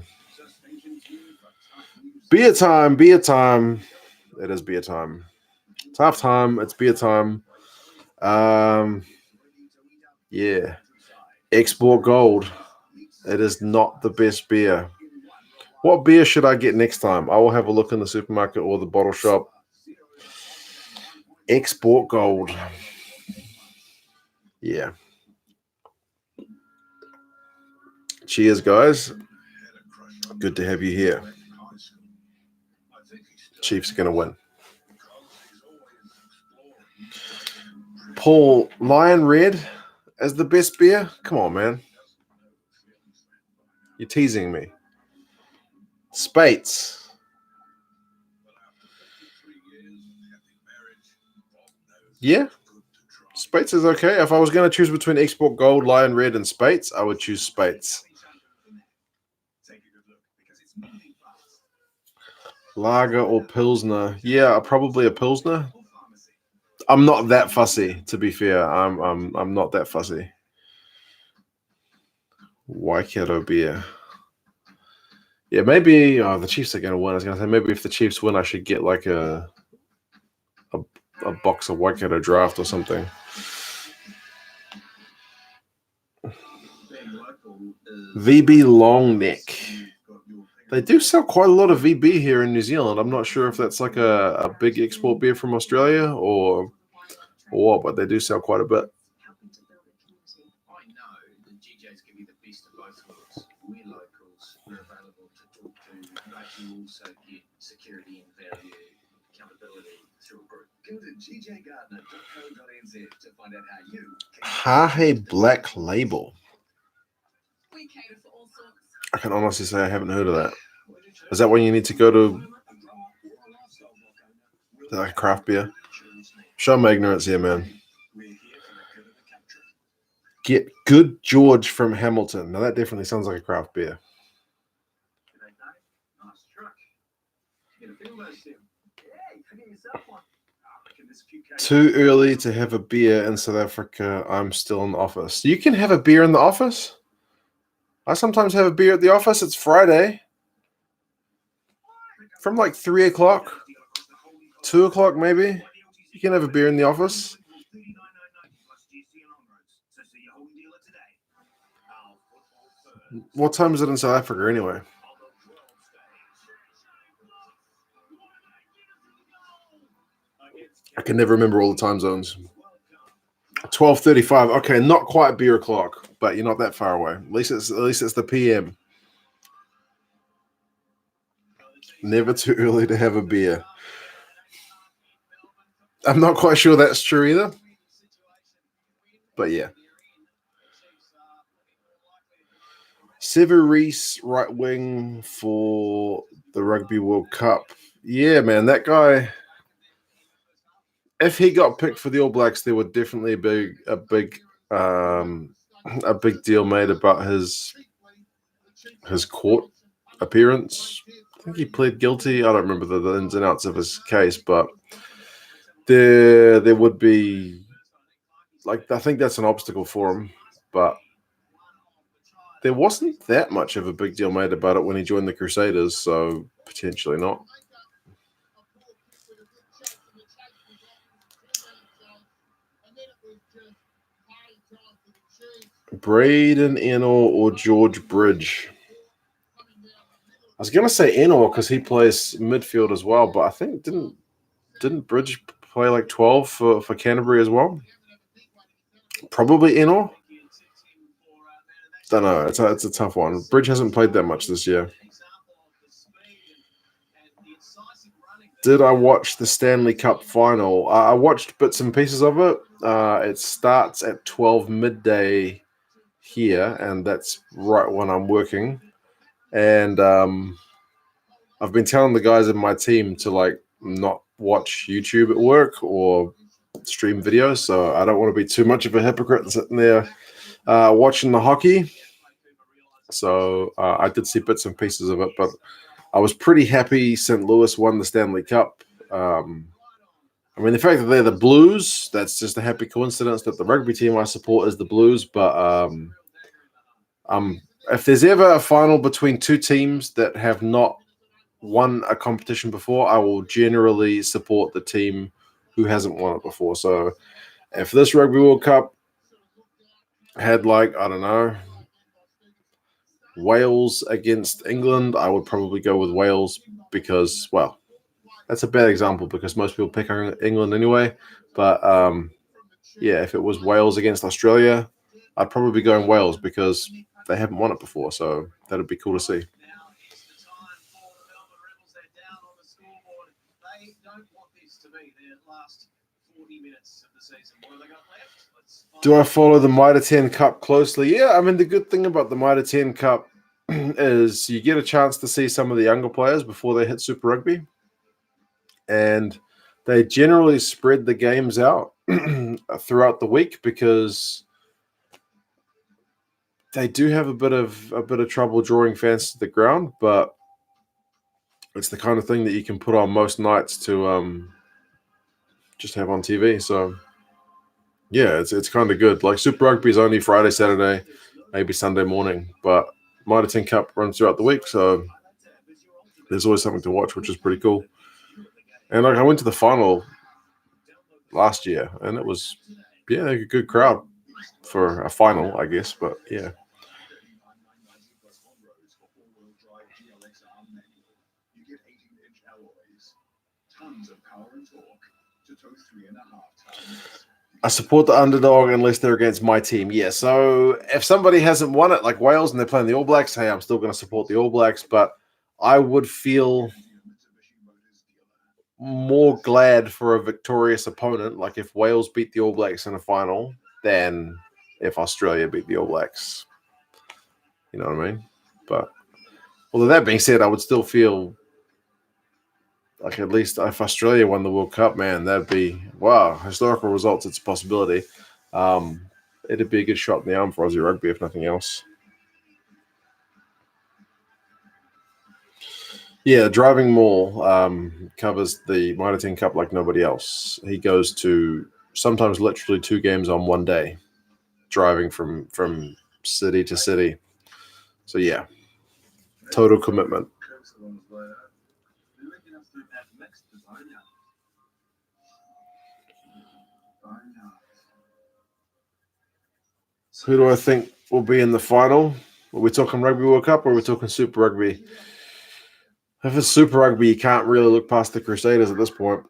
Beer time. It is beer time. It's half time. It's beer time. Yeah. Export Gold. It is not the best beer. What beer should I get next time? I will have a look in the supermarket or the bottle shop. Export Gold. Yeah. Cheers, guys. Good to have you here. Chiefs are going to win. Paul, Lion Red as the best beer? Come on, man. You're teasing me. Spates. Yeah. Spates is okay. If I was going to choose between Export Gold, Lion Red, and Spates, I would choose Spates. Lager or Pilsner? Yeah, probably a Pilsner. I'm not that fussy, to be fair. I'm not that fussy. Waikato beer. Yeah, maybe the Chiefs are going to win. I was going to say maybe if the Chiefs win, I should get like a box of Waikato Draft or something. VB Long Neck. They do sell quite a lot of VB here in New Zealand. I'm not sure if that's like a big export beer from Australia or what, but they do sell quite a bit. Hahe Black Label. I can honestly say I haven't heard of that. Is that when you need to go to like craft beer? Show my ignorance here, man. Get Good George from Hamilton. Now that definitely sounds like a craft beer. Too early to have a beer in South Africa. I'm still in the office. You can have a beer in the office? I sometimes have a beer at the office. It's Friday. From like 3 o'clock, 2 o'clock maybe. You can have a beer in the office. What time is it in South Africa anyway? I can never remember all the time zones. 12:35. Okay, not quite beer o'clock, but you're not that far away. At least it's the PM. Never too early to have a beer. I'm not quite sure that's true either. But yeah. Severis, right wing for the Rugby World Cup. Yeah, man, that guy. If he got picked for the All Blacks, there would definitely be a big deal made about his court appearance. I think he pled guilty. I don't remember the ins and outs of his case, but there would be, like, I think that's an obstacle for him, but there wasn't that much of a big deal made about it when he joined the Crusaders, so potentially not. Braden Ennor or George Bridge? I was going to say Ennor because he plays midfield as well, but I think didn't Bridge play like 12 for Canterbury as well? Probably Ennor. Don't know. It's a tough one. Bridge hasn't played that much this year. Did I watch the Stanley Cup final? I watched bits and pieces of it. It starts at 12 midday here, and that's right when I'm working. And I've been telling the guys in my team to like not watch YouTube at work or stream videos, so I don't want to be too much of a hypocrite sitting there watching the hockey. So I did see bits and pieces of it, but I was pretty happy St. Louis won the Stanley Cup. I mean, the fact that they're the Blues, that's just a happy coincidence that the rugby team I support is the Blues. But if there's ever a final between two teams that have not won a competition before, I will generally support the team who hasn't won it before. So if this Rugby World Cup had, like, I don't know, Wales against England, I would probably go with Wales because, well, that's a bad example because most people pick England anyway. But yeah, if it was Wales against Australia, I'd probably be going Wales because they haven't won it before. So that'd be cool to see. Do I follow the Mitre 10 Cup closely? Yeah, I mean, the good thing about the Mitre 10 Cup is you get a chance to see some of the younger players before they hit Super Rugby. And they generally spread the games out throughout the week because they do have a bit of trouble drawing fans to the ground, but it's the kind of thing that you can put on most nights to just have on TV. So yeah, it's kind of good. Like Super Rugby is only Friday, Saturday, maybe Sunday morning, but Mitre 10 Cup runs throughout the week, so there's always something to watch, which is pretty cool. And like I went to the final last year, and it was a good crowd for a final, I guess. But yeah. I support the underdog unless they're against my team. Yeah, so if somebody hasn't won it, like Wales, and they're playing the All Blacks, hey, I'm still going to support the All Blacks, but I would feel more glad for a victorious opponent, like if Wales beat the All Blacks in a final, than if Australia beat the All Blacks. You know what I mean? But although that being said, I would still feel like at least if Australia won the World Cup, man, that'd be, wow, historical results. It's a possibility. It'd be a good shot in the arm for Aussie rugby, if nothing else. Yeah, Driving Mall covers the Mitre 10 Cup like nobody else. He goes to sometimes literally 2 games on one day, driving from city to city. So yeah, total commitment. Who do I think will be in the final? Are we talking Rugby World Cup or are we talking Super Rugby? If it's Super Rugby, you can't really look past the Crusaders at this point.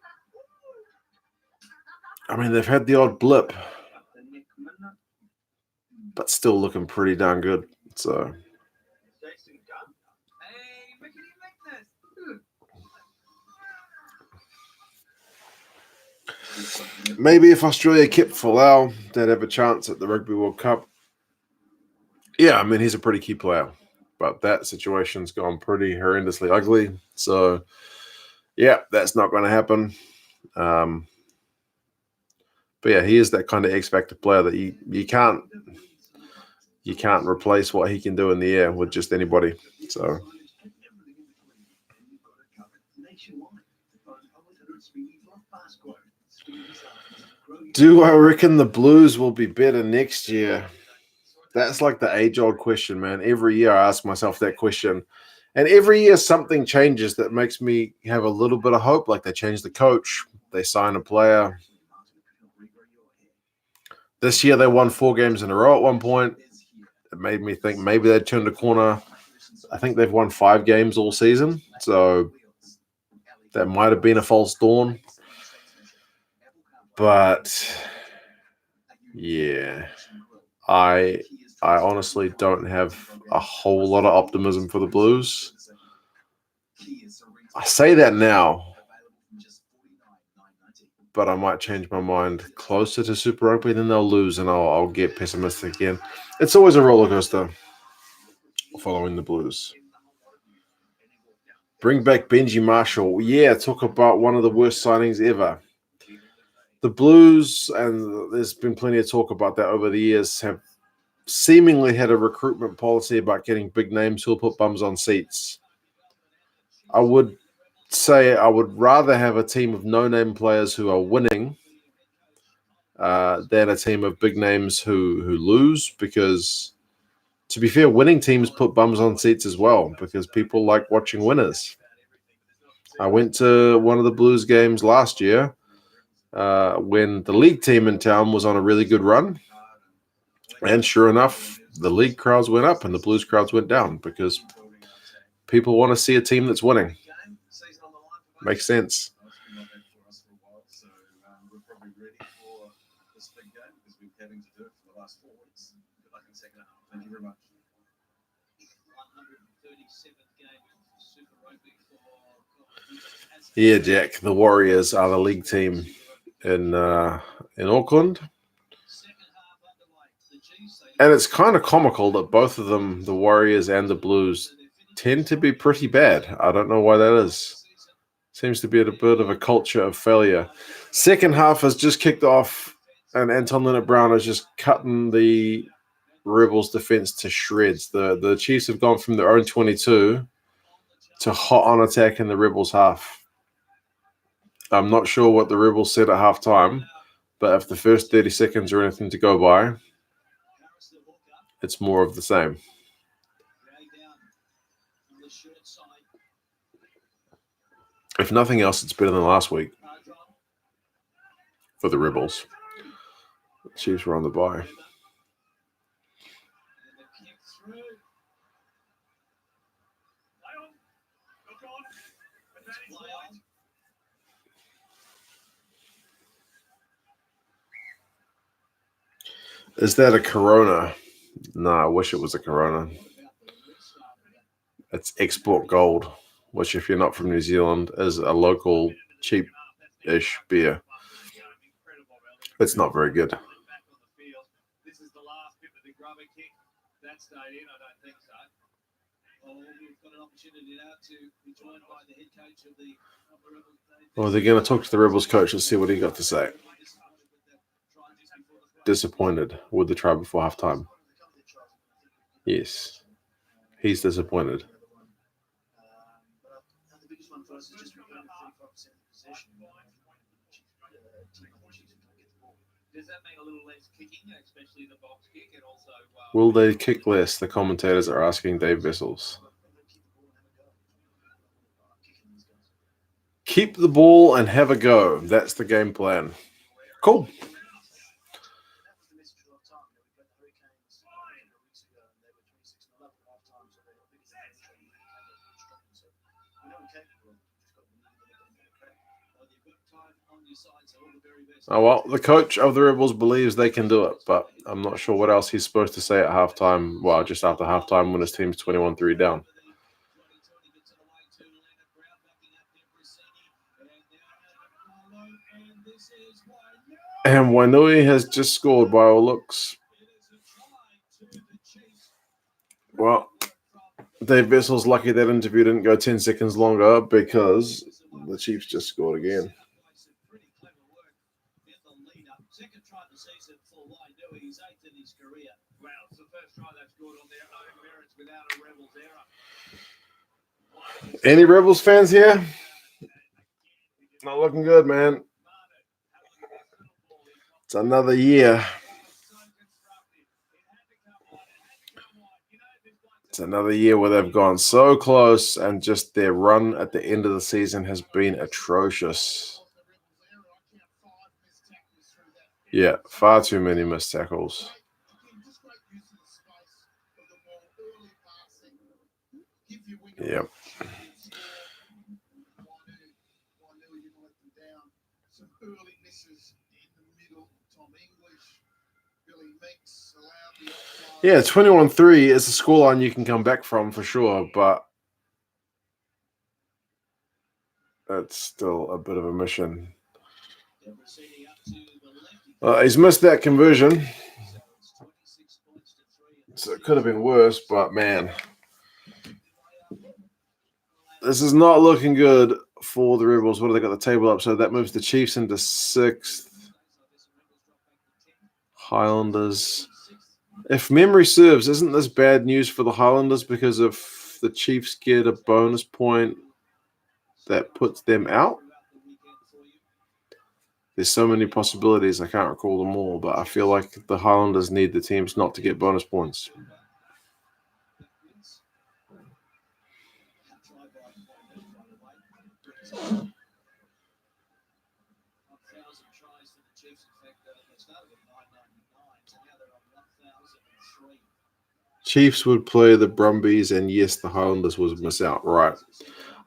I mean, they've had the odd blip. but still looking pretty darn good. So maybe if Australia kept Folau, they'd have a chance at the Rugby World Cup. Yeah, I mean, he's a pretty key player, but that situation's gone pretty horrendously ugly. So, yeah, that's not going to happen. But yeah, he is that kind of X factor player that you can't replace what he can do in the air with just anybody. So. Do I reckon the Blues will be better next year? That's like the age-old question, man. Every year I ask myself that question. And every year something changes that makes me have a little bit of hope. Like they change the coach, they sign a player. This year they won 4 games in a row at one point. It made me think maybe they'd turned a corner. I think they've won 5 games all season. So that might have been a false dawn. But yeah, I honestly don't have a whole lot of optimism for the Blues. I say that now, but I might change my mind closer to Super Rugby, then they'll lose and I'll get pessimistic again. It's always a roller coaster following the Blues. Bring back Benji Marshall. Yeah, talk about one of the worst signings ever. The Blues, and there's been plenty of talk about that over the years, have seemingly had a recruitment policy about getting big names who'll put bums on seats. I would say I would rather have a team of no-name players who are winning than a team of big names who lose, because, to be fair, winning teams put bums on seats as well because people like watching winners. I went to one of the Blues games last year when the league team in town was on a really good run. And sure enough, the league crowds went up and the Blues crowds went down because people want to see a team that's winning. Makes sense. Yeah, Jack. The Warriors are the league team in Auckland. And it's kind of comical that both of them, the Warriors and the Blues, tend to be pretty bad. I don't know why that is. Seems to be a bit of a culture of failure. Second half has just kicked off, and Anton Leonard-Brown is just cutting the Rebels' defense to shreds. The Chiefs have gone from their own 22 to hot on attack in the Rebels' half. I'm not sure what the Rebels said at halftime, but if the first 30 seconds are anything to go by, it's more of the same. If nothing else, it's better than last week for the Rebels. The Chiefs were on the bye. Is that a Corona? No, I wish it was a Corona. It's export gold, which, if you're not from New Zealand, is a local cheap-ish beer. It's not very good. Well, they're going to talk to the Rebels coach and see what he got to say. Disappointed with the try before halftime. Yes, he's disappointed. Will they kick less? The commentators are asking Dave Vessels. Keep the ball and have a go. That's the game plan. Cool. Oh, well, the coach of the Rebels believes they can do it, but I'm not sure what else he's supposed to say at halftime. Well, just after halftime when his team's 21-3 down. And Wainui has just scored by all looks. Well, Dave Vessel's lucky that interview didn't go 10 seconds longer because the Chiefs just scored again. Any Rebels fans here? Not looking good, man. It's another year. It's another year where they've gone so close and just their run at the end of the season has been atrocious. Yeah, far too many missed tackles. Yep. Yeah, 21-3 is a scoreline you can come back from for sure, but that's still a bit of a mission. He's missed that conversion, so it could have been worse, but man, this is not looking good for the Rebels. What do they got the table up? So that moves the Chiefs into 6th. Highlanders. If memory serves, isn't this bad news for the Highlanders? Because if the Chiefs get a bonus point, that puts them out. There's so many possibilities, I can't recall them all, but I feel like the Highlanders need the teams not to get bonus points. Chiefs would play the Brumbies, and yes, the Highlanders would miss out. Right.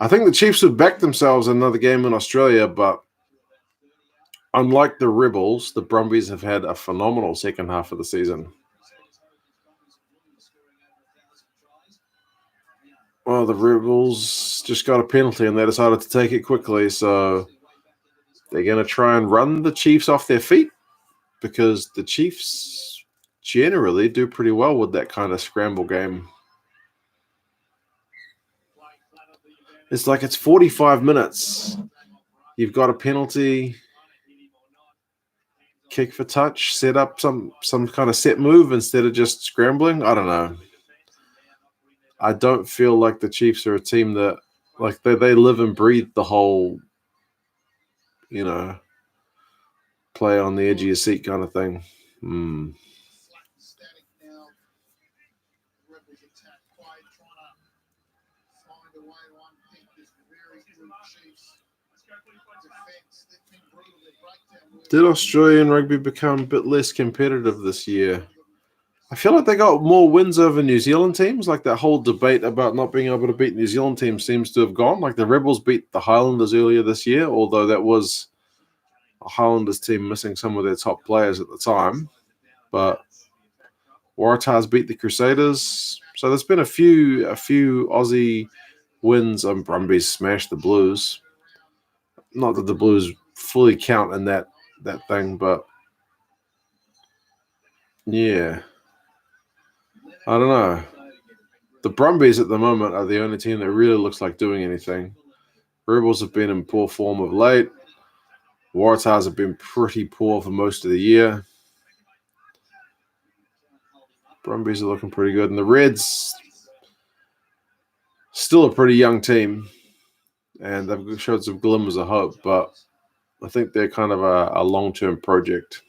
I think the Chiefs would back themselves in another game in Australia, but unlike the Rebels, the Brumbies have had a phenomenal second half of the season. Well, the Rebels just got a penalty and they decided to take it quickly, so they're going to try and run the Chiefs off their feet because the Chiefs generally do pretty well with that kind of scramble game. It's like it's 45 minutes. You've got a penalty, kick for touch, set up some kind of set move instead of just scrambling. I don't know. I don't feel like the Chiefs are a team that, like, they live and breathe the whole, play on the edge of your seat kind of thing. Did Australian rugby become a bit less competitive this year? I feel like they got more wins over New Zealand teams. Like that whole debate about not being able to beat New Zealand teams seems to have gone. Like the Rebels beat the Highlanders earlier this year, although that was a Highlanders team missing some of their top players at the time. But Waratahs beat the Crusaders. So there's been a few Aussie wins, and Brumbies smashed the Blues. Not that the Blues fully count in that thing, but yeah. I don't know. The Brumbies at the moment are the only team that really looks like doing anything. Rebels have been in poor form of late. Waratahs have been pretty poor for most of the year. Brumbies are looking pretty good. And the Reds, still a pretty young team. And they've showed some glimmers of hope. But I think they're kind of a long-term project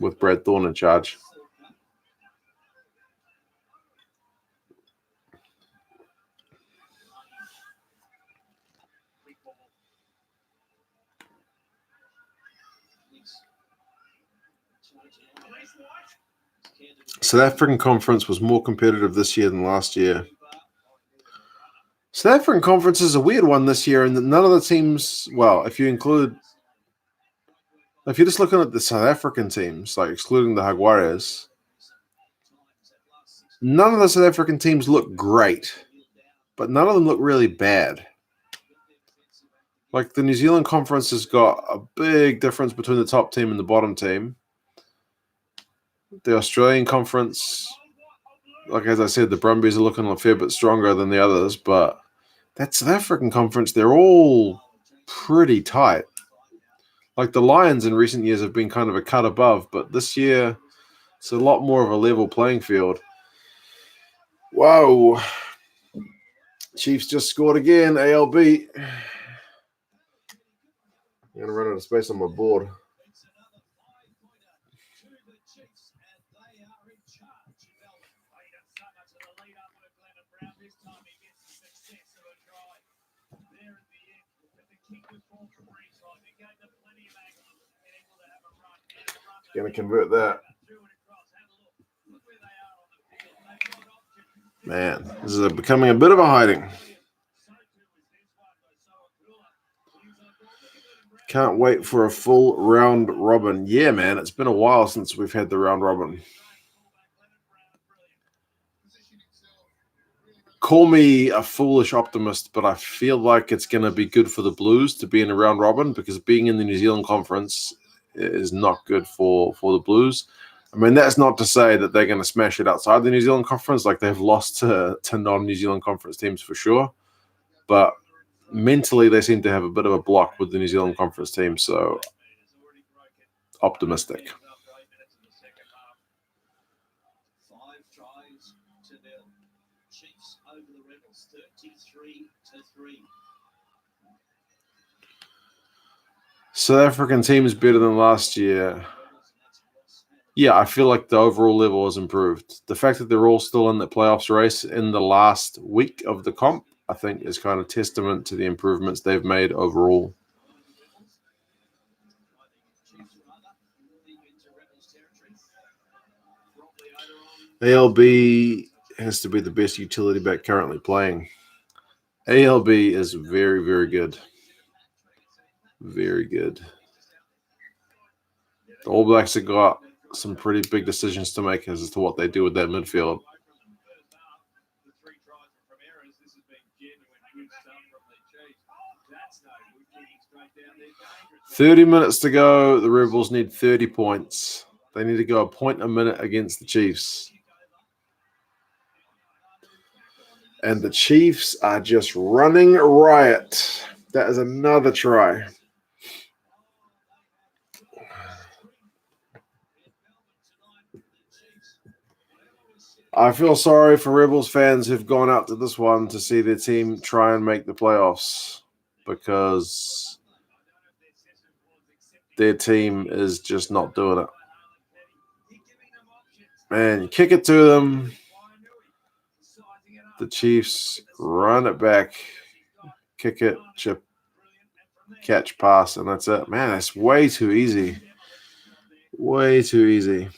with Brad Thorne in charge. South African Conference was more competitive this year than last year. South African Conference is a weird one this year, and none of the teams, well, if you include If you're just looking at the South African teams, like excluding the Jaguares, none of the South African teams look great, but none of them look really bad. Like the New Zealand conference has got a big difference between the top team and the bottom team. The Australian conference, like as I said, the Brumbies are looking a fair bit stronger than the others, but that South African conference, they're all pretty tight. Like the Lions in recent years have been kind of a cut above, but this year it's a lot more of a level playing field. Whoa. Chiefs just scored again, ALB. I'm going to run out of space on my board. Going to convert that. Man, this is becoming a bit of a hiding. Can't wait for a full round robin. Yeah, man, it's been a while since we've had the round robin. Call me a foolish optimist, but I feel like it's going to be good for the Blues to be in a round robin because being in the New Zealand conference is not good for the Blues. I mean, that's not to say that they're going to smash it outside the New Zealand conference. Like they've lost to non-New Zealand conference teams for sure. But mentally, they seem to have a bit of a block with the New Zealand conference team. So optimistic. South African team is better than last year. Yeah, I feel like the overall level has improved. The fact that they're all still in the playoffs race in the last week of the comp, I think, is kind of testament to the improvements they've made overall. ALB has to be the best utility back currently playing. ALB is very, very good. Very good. The All Blacks have got some pretty big decisions to make as to what they do with that midfield. $30 to go. The Rebels need 30 points. They need to go a point a minute against the Chiefs. And the Chiefs are just running riot. That is another try. I feel sorry for Rebels fans who've gone out to this one to see their team try and make the playoffs because their team is just not doing it. Man, kick it to them. The Chiefs run it back, kick it, chip, catch, pass, and that's it. Man, that's way too easy. Way too easy.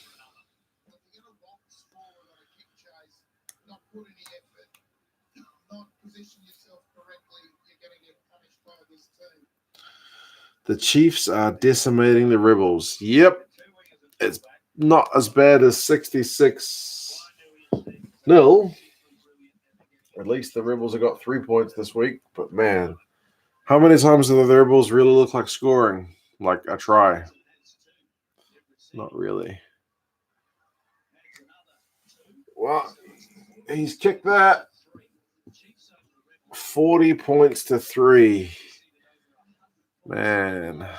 The Chiefs are decimating the Rebels. Yep. It's not as bad as 66-0. At least the Rebels have got 3 points this week. But, man, how many times do the Rebels really look like scoring? Like a try? Not really. Well, he's kicked that. 40 points to 3. Man.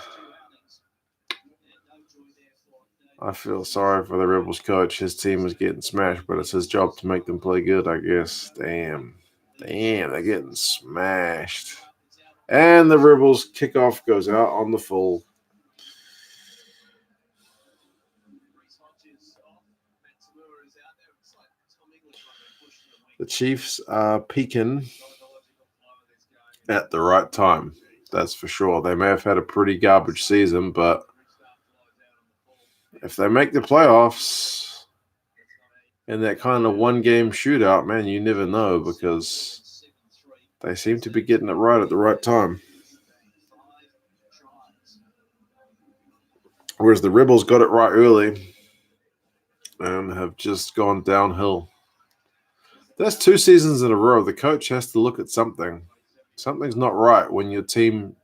I feel sorry for the Rebels coach. His team was getting smashed, but it's his job to make them play good, I guess. Damn, they're getting smashed. And the Rebels kickoff goes out on the full. The Chiefs are peaking at the right time. That's for sure. They may have had a pretty garbage season, but if they make the playoffs in that kind of one-game shootout, man, you never know because they seem to be getting it right at the right time. Whereas the Rebels got it right early and have just gone downhill. That's 2 seasons in a row. The coach has to look at something. Something's not right when your team.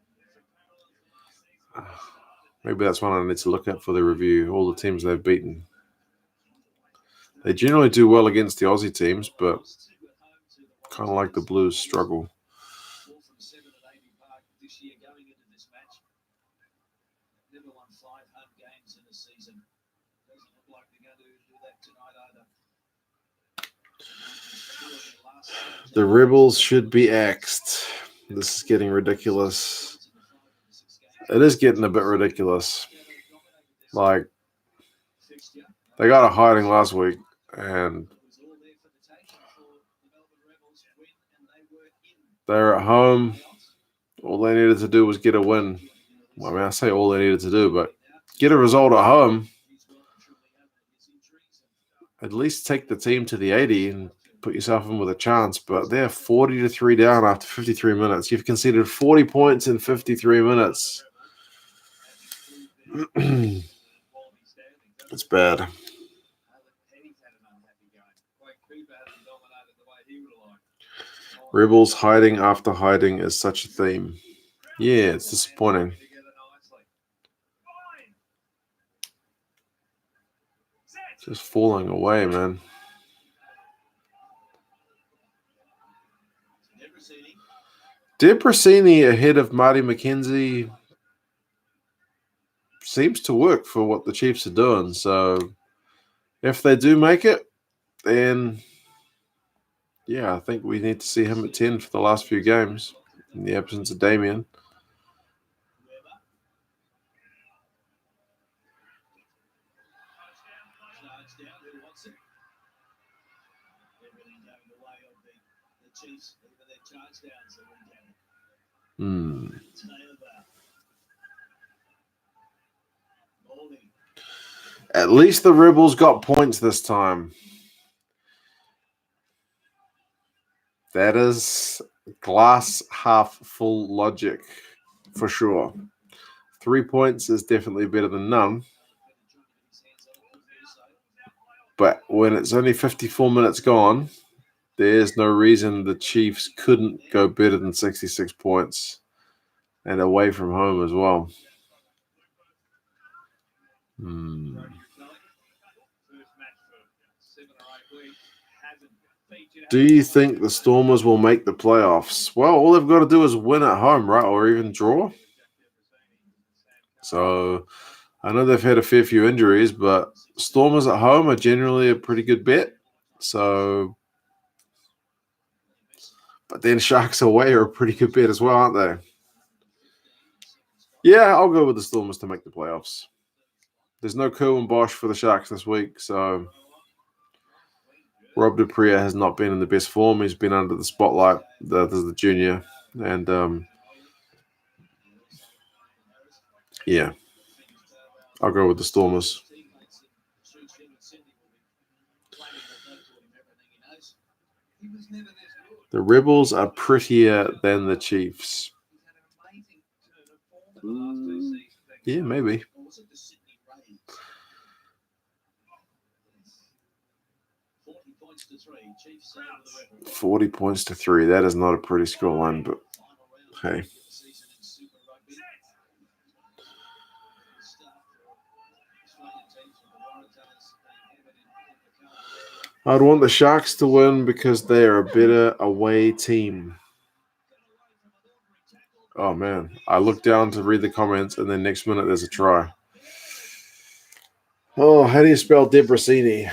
Maybe that's one I need to look at for the review. All the teams they've beaten. They generally do well against the Aussie teams, but kind of like the Blues struggle. The Rebels should be axed. This is getting ridiculous. It is getting a bit ridiculous. Like, they got a hiding last week, and they're at home. All they needed to do was get a win. Well, I mean, I say all they needed to do, but get a result at home. At least take the team to the 80 and put yourself in with a chance. But they're 40-3 down after 53 minutes. You've conceded 40 points in 53 minutes. It's bad. Rebels hiding after hiding is such a theme. Yeah, it's disappointing. Just falling away, man. Debrasini ahead of Marty McKenzie seems to work for what the Chiefs are doing. So if they do make it, then yeah, I think we need to see him at 10 for the last few games in the absence of Damien. At least the Rebels got points this time. That is glass half full logic for sure. 3 points is definitely better than none. But when it's only 54 minutes gone, there's no reason the Chiefs couldn't go better than 66 points and away from home as well. Do you think the Stormers will make the playoffs? Well, all they've got to do is win at home, right? Or even draw. So I know they've had a fair few injuries, but Stormers at home are generally a pretty good bet. So, but then Sharks away are a pretty good bet as well, aren't they? Yeah, I'll go with the Stormers to make the playoffs. There's no Kerwin Bosch for the Sharks this week, so Rob Dupree has not been in the best form. He's been under the spotlight, the junior, and yeah, I'll go with the Stormers. The Rebels are prettier than the Chiefs. Yeah, maybe. $40 points to 3. That is not a pretty scoreline, but hey. I'd want the Sharks to win because they are a better away team. Oh, man. I look down to read the comments, and then next minute there's a try. Oh, how do you spell Debrasini?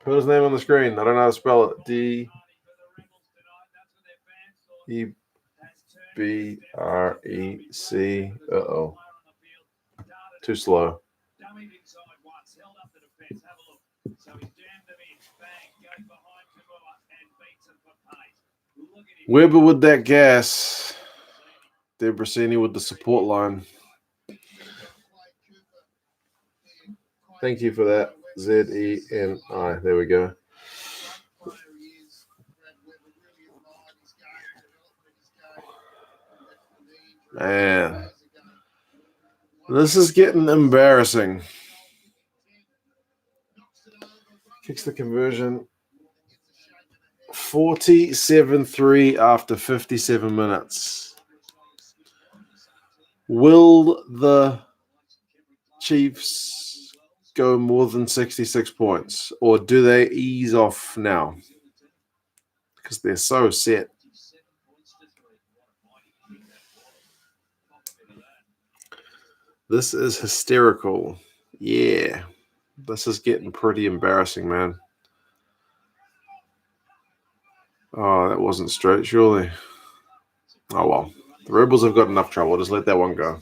Put his name on the screen. I don't know how to spell it. D-E-B-R-E-C. Uh-oh. Too slow. Weber with that gas. Debrasini with the support line. Thank you for that. Z-E-N-I. There we go. Man, this is getting embarrassing. Kicks the conversion. 47-3 after 57 minutes. Will the Chiefs go more than 66 points, or do they ease off now? Because they're so set. This is hysterical. Yeah. This is getting pretty embarrassing, man. Oh, that wasn't straight, surely. Oh, well. The Rebels have got enough trouble. Just let that one go.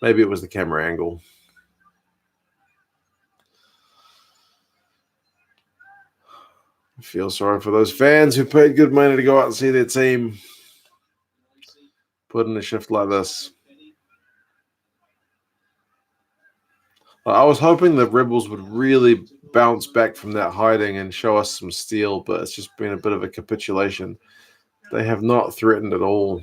Maybe it was the camera angle. I feel sorry for those fans who paid good money to go out and see their team put in a shift like this. I was hoping the Rebels would really bounce back from that hiding and show us some steel, but it's just been a bit of a capitulation. They have not threatened at all.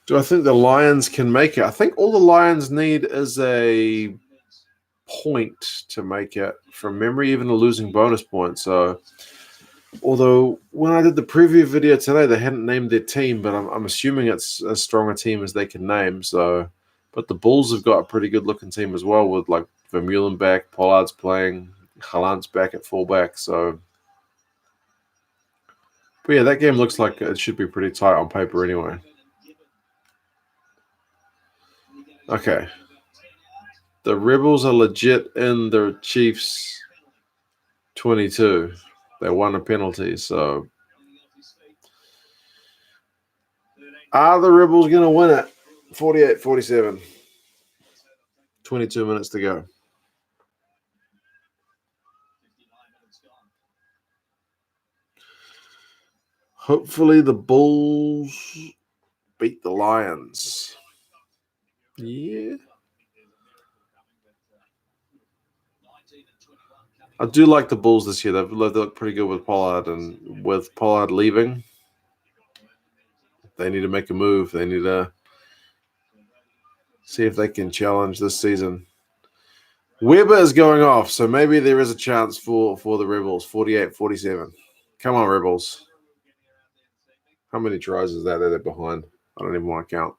Do I think the Lions can make it? I think all the Lions need is a point to make it from memory, even a losing bonus point. So, although when I did the preview video today, they hadn't named their team, but I'm assuming it's as strong a team as they can name. So, but the Bulls have got a pretty good looking team as well, with like Vermeulen back, Pollard's playing, Haaland's back at fullback. So, but yeah, that game looks like it should be pretty tight on paper anyway. Okay. The Rebels are legit in the Chiefs 22. They won a penalty, so are the Rebels going to win it? 48-47. 22 minutes to go. Hopefully the Bulls beat the Lions. Yeah. I do like the Bulls this year. They look pretty good with Pollard, and with Pollard leaving, they need to make a move. They need to see if they can challenge this season. Weber is going off, so maybe there is a chance for the Rebels. 48-47. Come on, Rebels. How many tries is that they're behind? I don't even want to count.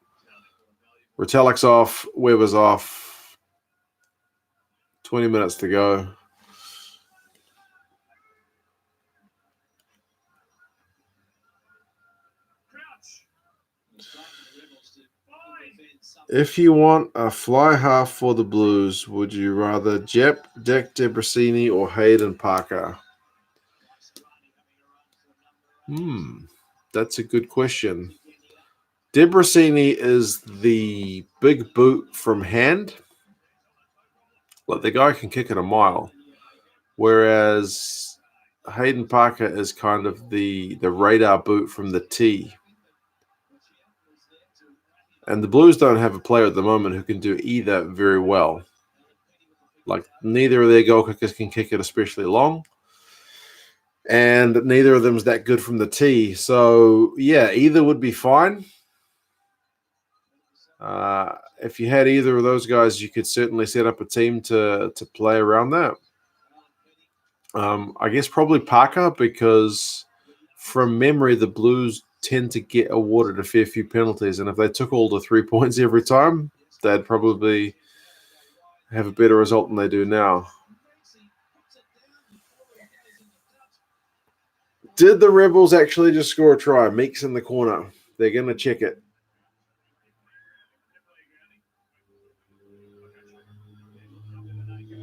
Retallick's off. Weber's off. 20 minutes to go. If you want a fly half for the Blues, would you rather Dick DeBrasini or Hayden Parker? That's a good question. DeBrasini is the big boot from hand. Like, the guy can kick it a mile. Whereas Hayden Parker is kind of the radar boot from the tee. And the Blues don't have a player at the moment who can do either very well. Like, neither of their goal kickers can kick it especially long. And neither of them is that good from the tee. So, yeah, either would be fine. If you had either of those guys, you could certainly set up a team to play around that. I guess probably Parker, because from memory, the Blues tend to get awarded a fair few penalties. And if they took all the 3 points every time, they'd probably have a better result than they do now. Did the Rebels actually just score a try? Meeks in the corner. They're going to check it.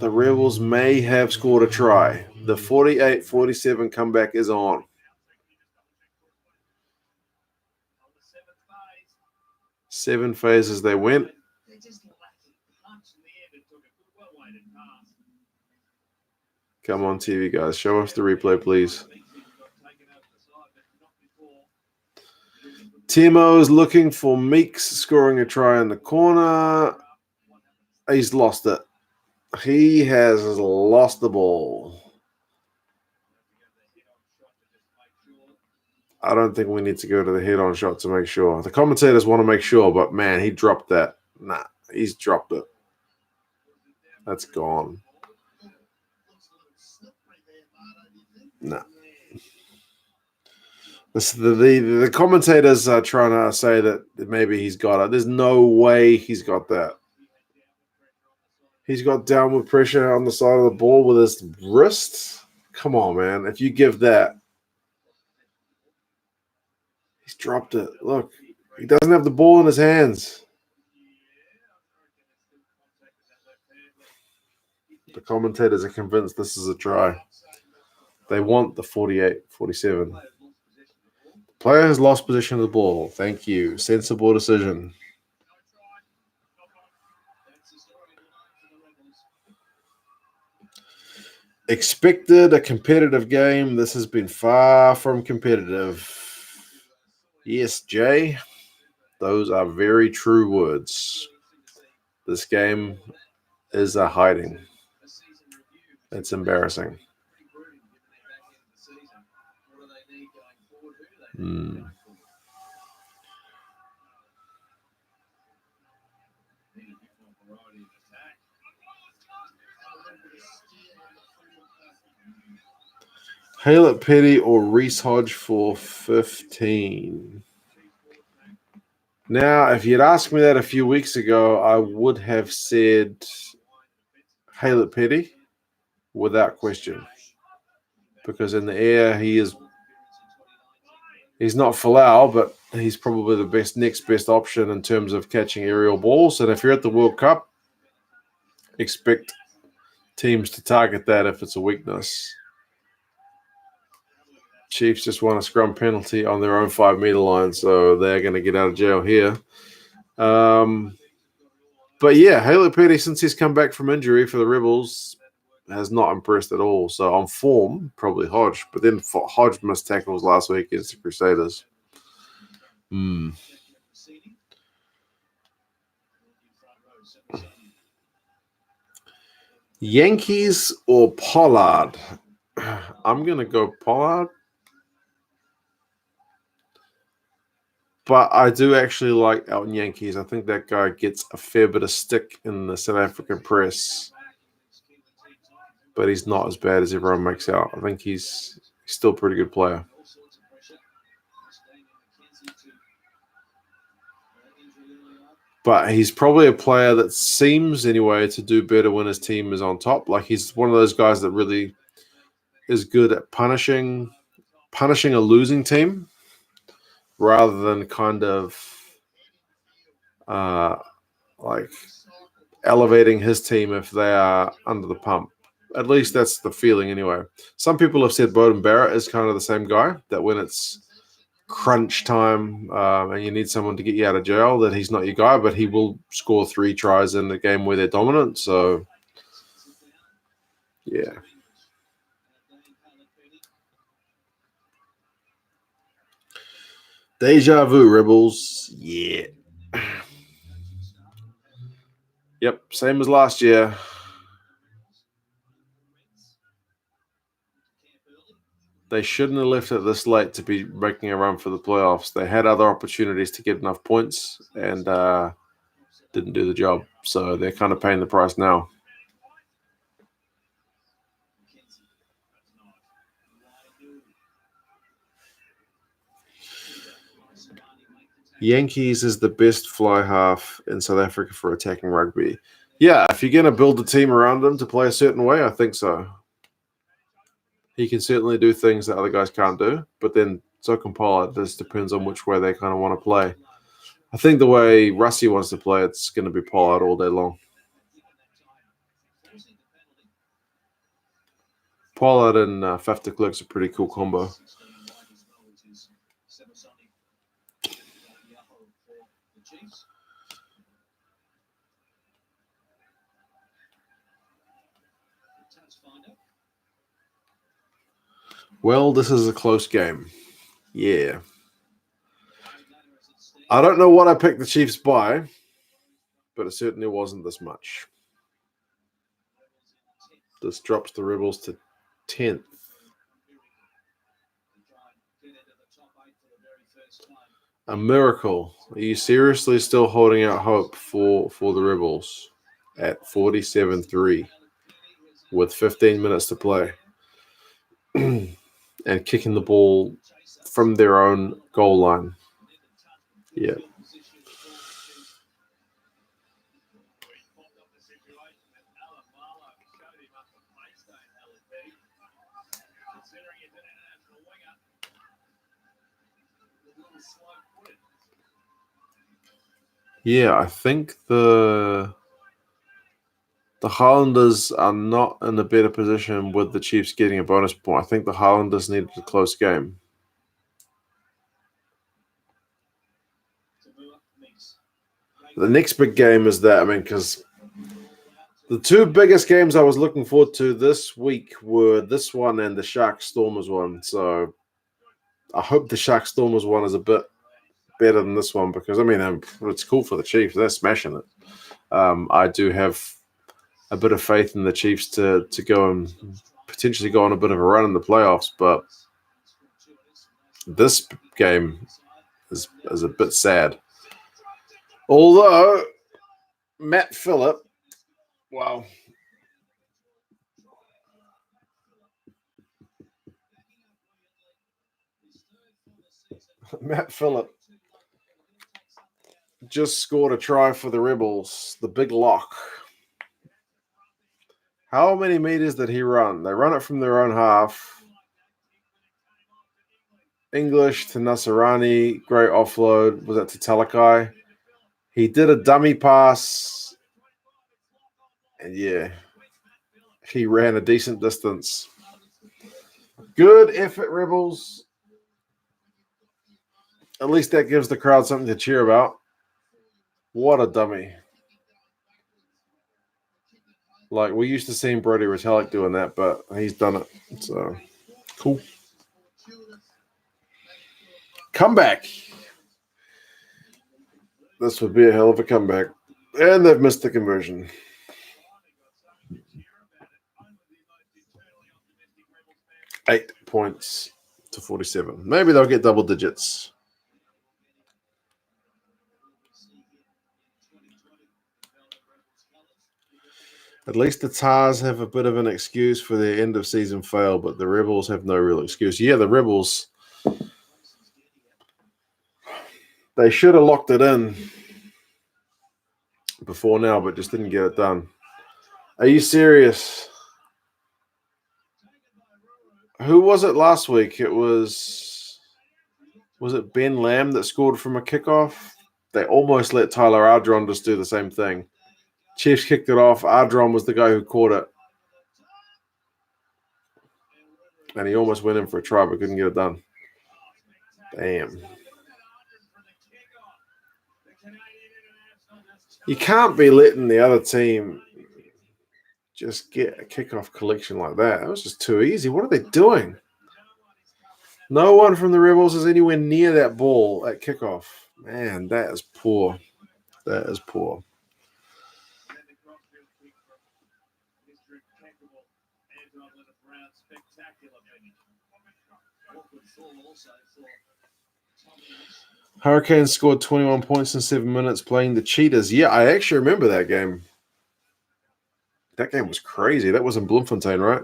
The Rebels may have scored a try. The 48-47 comeback is on. 7 phases they went. Come on, TV guys. Show us the replay, please. Timo is looking for Meeks scoring a try in the corner. He's lost it. He has lost the ball. I don't think we need to go to the head-on shot to make sure. The commentators want to make sure, but man, he dropped that. Nah, he's dropped it. That's gone. Nah. The commentators are trying to say that maybe he's got it. There's no way he's got that. He's got downward pressure on the side of the ball with his wrist. Come on, man. If you give that, he's dropped it. Look, he doesn't have the ball in his hands. The commentators are convinced this is a try. They want the 48-47. The player has lost possession of the ball. Thank you. Sensible decision. Expected a competitive game. This has been far from competitive. Yes, Jay. Those are very true words. This game is a hiding. It's embarrassing. Haylett Petty or Reese Hodge for 15. Now, if you'd asked me that a few weeks ago, I would have said Haylett Petty without question. Because in the air, he's not Falau, but he's probably the next best option in terms of catching aerial balls. And if you're at the World Cup, expect teams to target that if it's a weakness. Chiefs just won a scrum penalty on their own 5-meter line, so they're going to get out of jail here. But yeah, Haylett Petty, since he's come back from injury for the Rebels, has not impressed at all. So on form, probably Hodge. But then Hodge missed tackles last week against the Crusaders. Yankees or Pollard? I'm going to go Pollard. But I do actually like Elton Yankees. I think that guy gets a fair bit of stick in the South African press. But he's not as bad as everyone makes out. I think he's still a pretty good player. But he's probably a player that seems, anyway, to do better when his team is on top. Like, he's one of those guys that really is good at punishing a losing team rather than kind of like elevating his team if they are under the pump. At least that's the feeling anyway. Some people have said Bowden Barrett is kind of the same guy, that when it's crunch time and you need someone to get you out of jail, that he's not your guy, but he will score 3 tries in the game where they're dominant. So, yeah. Deja vu, Rebels. Yeah. Yep, same as last year. They shouldn't have left it this late to be making a run for the playoffs. They had other opportunities to get enough points and didn't do the job. So they're kind of paying the price now. Yankees is the best fly half in South Africa for attacking rugby. Yeah, if you're going to build a team around him to play a certain way, I think so. He can certainly do things that other guys can't do, but then so can Pollard. It just depends on which way they kind of want to play. I think the way Russie wants to play, it's going to be Pollard all day long. Pollard and Faf de Klerk's a pretty cool combo. Well, this is a close game. Yeah. I don't know what I picked the Chiefs by, but it certainly wasn't this much. This drops the Rebels to 10th. A miracle. Are you seriously still holding out hope for the Rebels at 47-3 with 15 minutes to play and kicking the ball from their own goal line? Yeah. Yeah, I think the Highlanders are not in a better position with the Chiefs getting a bonus point. I think the Highlanders needed a close game. The next big game is that, because the two biggest games I was looking forward to this week were this one and the Shark Stormers one. So I hope the Shark Stormers one is a bit better than this one because, it's cool for the Chiefs. They're smashing it. I do have a bit of faith in the Chiefs to go and potentially go on a bit of a run in the playoffs, but this game is a bit sad. Although Matt Phillip, wow. Matt Phillip just scored a try for the Rebels, the big lock. How many meters did he run? They run it from their own half. English to Nasarani, great offload. Was that to Talakai? He did a dummy pass. And yeah, he ran a decent distance. Good effort, Rebels. At least that gives the crowd something to cheer about. What a dummy. Like, we used to see Brody Retallick doing that, but he's done it. So, cool. Comeback. This would be a hell of a comeback. And they've missed the conversion. Eight points to 47. Maybe they'll get double digits. At least the Tars have a bit of an excuse for their end of season fail, but the Rebels have no real excuse. Yeah, the Rebels, they should have locked it in before now, but just didn't get it done. Are you serious? Who was it last week? Was it Ben Lamb that scored from a kickoff? They almost let Tyler Ardron just do the same thing. Chiefs kicked it off. Ardron was the guy who caught it. And he almost went in for a try, but couldn't get it done. Damn. You can't be letting the other team just get a kickoff collection like that. That was just too easy. What are they doing? No one from the Rebels is anywhere near that ball at kickoff. Man, that is poor. That is poor. Hurricanes scored 21 points in 7 minutes playing the Cheetahs. Yeah, I actually remember that game. That game was crazy. That was in Bloemfontein, right?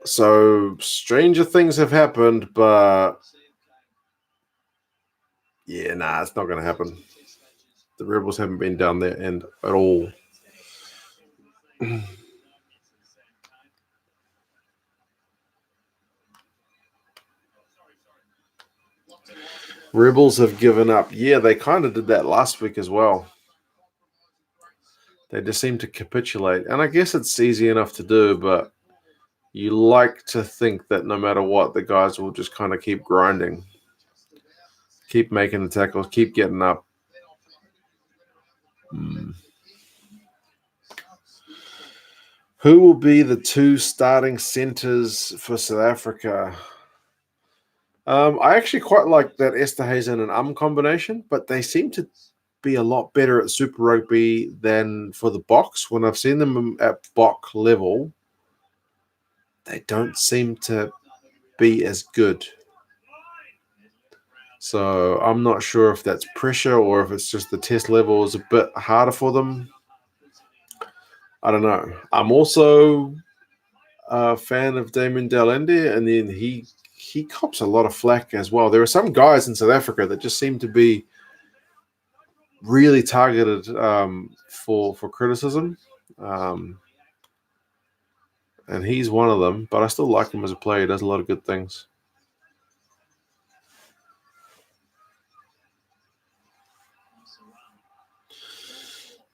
So, stranger things have happened, but yeah, it's not going to happen. The Rebels haven't been down there and at all. Rebels have given up. Yeah, they kind of did that last week as well. They just seem to capitulate. And I guess it's easy enough to do, but you like to think that no matter what, the guys will just kind of keep grinding, keep making the tackles, keep getting up. Who will be the two starting centers for South Africa? I actually quite like that Esterhuizen and combination, but they seem to be a lot better at Super Rugby than for the box. When I've seen them at box level, they don't seem to be as good. So I'm not sure if that's pressure or if it's just the test level is a bit harder for them. I don't know. I'm also a fan of Damon Delende, and then he cops a lot of flack as well. There are some guys in South Africa that just seem to be really targeted for criticism, and he's one of them. But I still like him as a player. He does a lot of good things.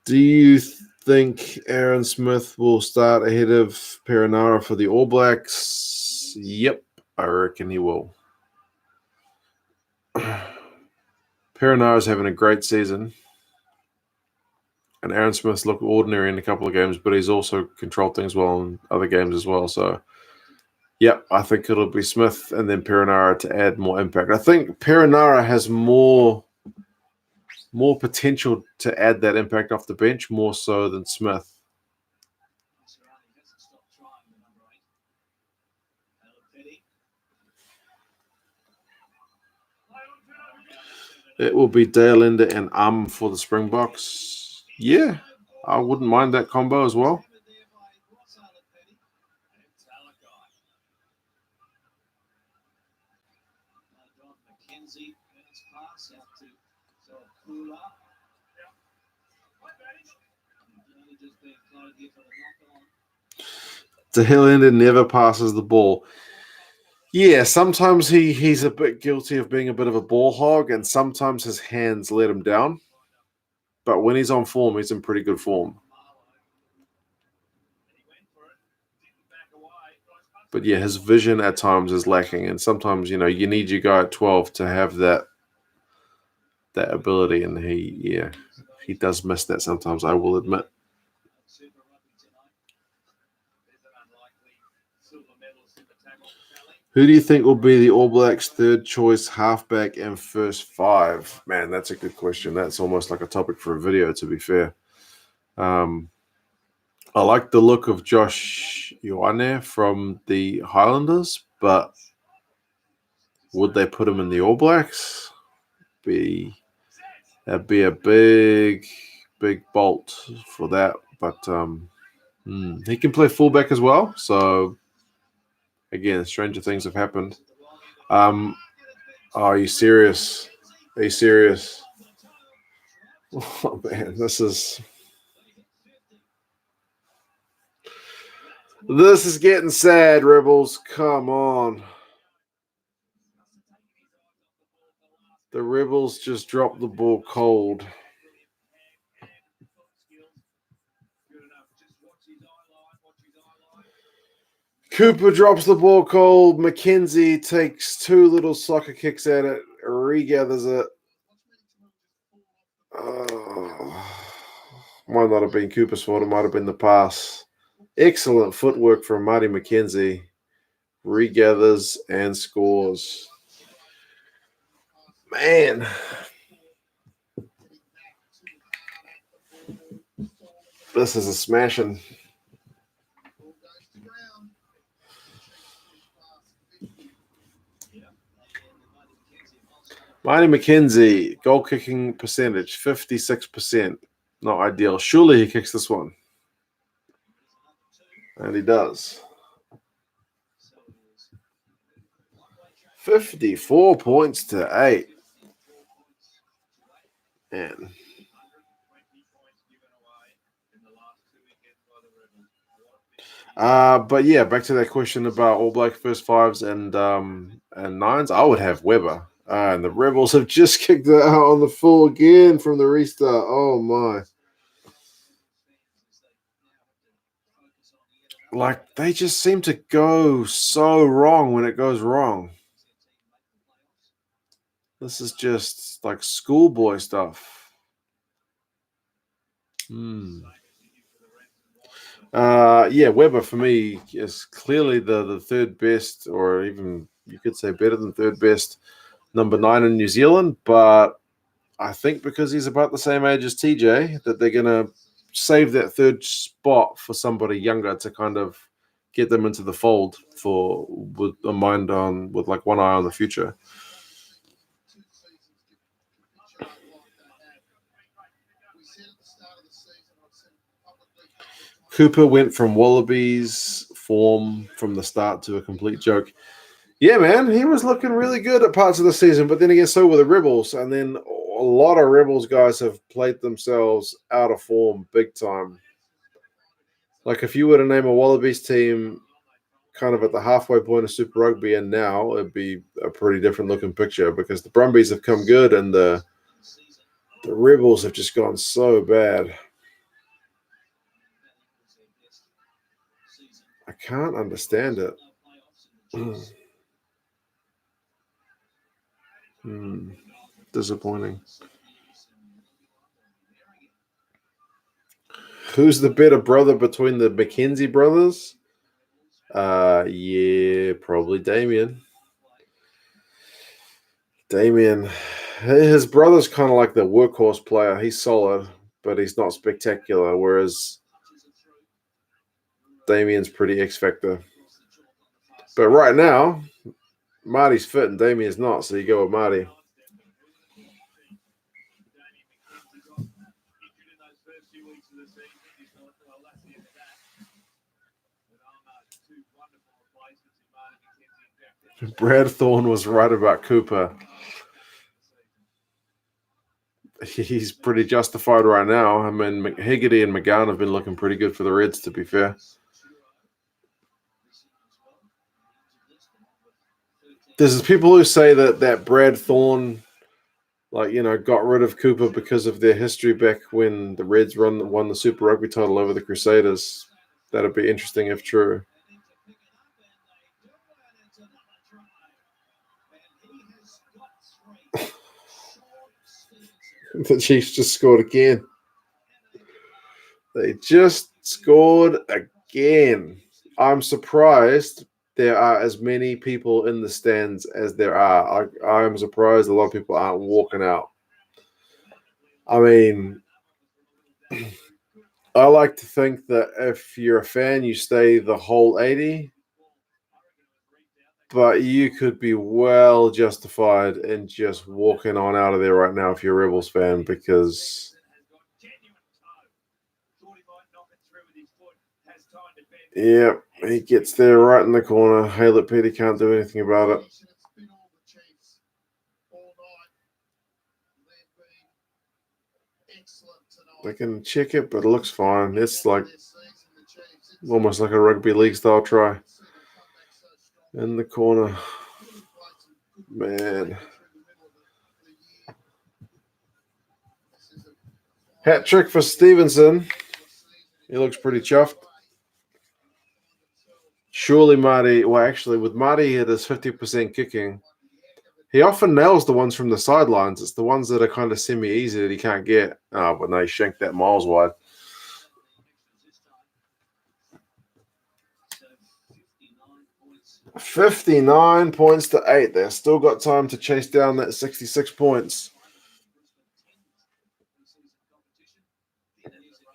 Do you think Aaron Smith will start ahead of Perinara for the All Blacks? Yep, I reckon he will. Perinara's having a great season. And Aaron Smith's looked ordinary in a couple of games, but he's also controlled things well in other games as well. So, yep, I think it'll be Smith and then Perinara to add more impact. I think Perinara has more potential to add that impact off the bench, more so than Smith. It will be Dale and for the Springboks. Yeah, I wouldn't mind that combo as well. Dale never passes the ball. Yeah, sometimes he's a bit guilty of being a bit of a ball hog, and sometimes his hands let him down. But when he's on form, he's in pretty good form. But yeah, his vision at times is lacking, and sometimes you need your guy at 12 to have that ability, and he does miss that sometimes. I will admit. Who do you think will be the All Blacks' third choice halfback and first five? Man, that's a good question. That's almost like a topic for a video, to be fair. I like the look of Josh Ioane from the Highlanders, but would they put him in the All Blacks? That'd be a big bolt for that. But he can play fullback as well. So again, stranger things have happened. Are you serious? Are you serious? Oh man, this is getting sad, Rebels. Come on. The Rebels just dropped the ball cold. Cooper drops the ball cold. McKenzie takes two little soccer kicks at it, regathers it. Might not have been Cooper's fault. It might have been the pass. Excellent footwork from Marty McKenzie. Regathers and scores. Man. This is a smashing. Marty McKenzie, goal kicking percentage, 56%. Not ideal. Surely he kicks this one. And he does. 54 points to 8. Man. But yeah, back to that question about All Black first fives and nines. I would have Weber. And the Rebels have just kicked it out on the full again from the restart. Oh my. Like, they just seem to go so wrong when it goes wrong. This is just like schoolboy stuff. Yeah, Weber for me is clearly the third best, or even you could say better than third best, number 9 in New Zealand. But I think because he's about the same age as TJ, that they're going to save that third spot for somebody younger to kind of get them into the fold with like one eye on the future. Cooper went from Wallabies form from the start to a complete joke. Yeah, man, he was looking really good at parts of the season, but then again, so were the Rebels. And then a lot of Rebels guys have played themselves out of form big time. Like if you were to name a Wallabies team kind of at the halfway point of Super Rugby and now, it'd be a pretty different looking picture because the Brumbies have come good and the Rebels have just gone so bad. I can't understand it. Disappointing. Who's the better brother between the McKenzie brothers? Yeah, probably Damien. His brother's kind of like the workhorse player. He's solid, but he's not spectacular. Whereas Damien's pretty X factor. But right now, Marty's fit and Damien's not, so you go with Marty. Brad Thorne was right about Cooper. He's pretty justified right now. I mean, Higgity and McGowan have been looking pretty good for the Reds, to be fair. There's people who say that Brad Thorne, got rid of Cooper because of their history back when the Reds won the Super Rugby title over the Crusaders. That'd be interesting if true. The Chiefs just scored again. They just scored again. I'm surprised there are as many people in the stands as there are. I'm surprised a lot of people aren't walking out. I mean, I like to think that if you're a fan, you stay the whole 80. But you could be well justified in just walking on out of there right now if you're a Rebels fan because yeah, he gets there right in the corner. Haylett Petey can't do anything about it. They can check it, but it looks fine. It's like almost like a rugby league style try. In the corner. Man. Hat trick for Stevenson. He looks pretty chuffed. Surely Marty, well, actually, with Marty at his 50% kicking, he often nails the ones from the sidelines. It's the ones that are kind of semi-easy that he can't get. Oh, but no, he shanked that miles wide. $59 points to 8. They've still got time to chase down that 66 points.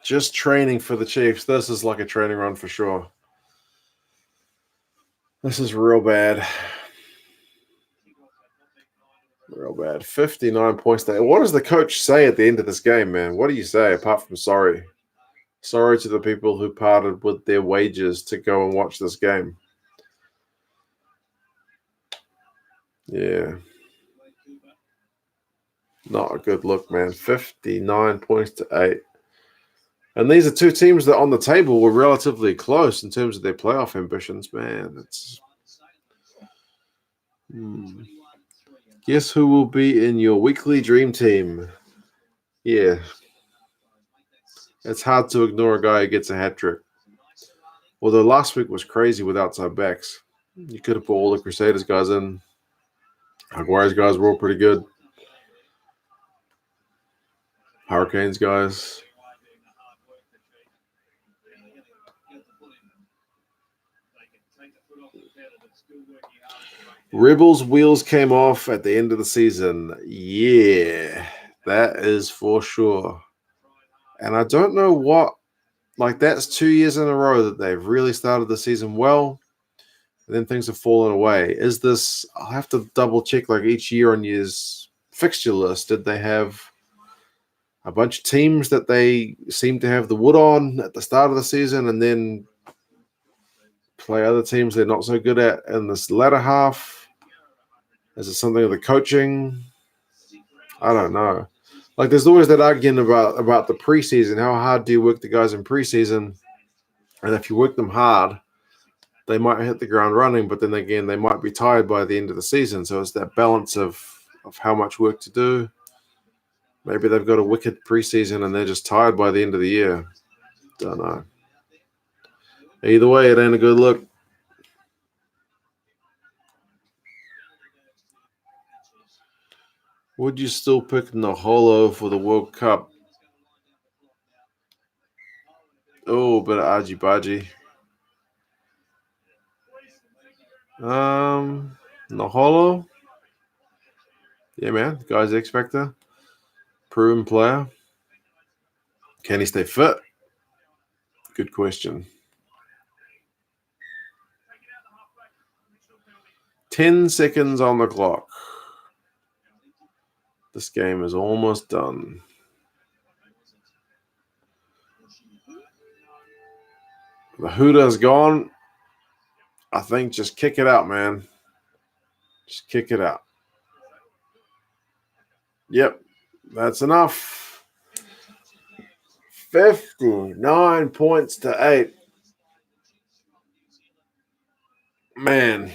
Just training for the Chiefs. This is like a training run for sure. This is real bad. Real bad. 59 points to 8. What does the coach say at the end of this game, man? What do you say apart from sorry? Sorry to the people who parted with their wages to go and watch this game. Yeah. Not a good look, man. 59 points to 8. And these are two teams that on the table were relatively close in terms of their playoff ambitions, man. It's Guess who will be in your weekly dream team? Yeah. It's hard to ignore a guy who gets a hat trick. Although last week was crazy with outside backs. You could have put all the Crusaders guys in. Jaguars guys were all pretty good. Hurricanes guys. Rebels wheels came off at the end of the season. Yeah, that is for sure. And I don't know what, that's 2 years in a row that they've really started the season well. And then things have fallen away. Is this, I'll have to double check each year on year's fixture list. Did they have a bunch of teams that they seem to have the wood on at the start of the season and then play other teams they're not so good at in this latter half? Is it something of the coaching? I don't know. Like, there's always that argument about the preseason. How hard do you work the guys in preseason? And if you work them hard, they might hit the ground running, but then again, they might be tired by the end of the season. So it's that balance of how much work to do. Maybe they've got a wicked preseason and they're just tired by the end of the year. Don't know. Either way, it ain't a good look. Would you still pick Naholo for the World Cup? Oh, bit of argy-bargy. Naholo? Yeah, man. The guy's X Factor. Proven player. Can he stay fit? Good question. 10 seconds on the clock. This game is almost done. The Hooter's gone. I think just kick it out, man. Just kick it out. Yep, that's enough. 59 points to 8. Man.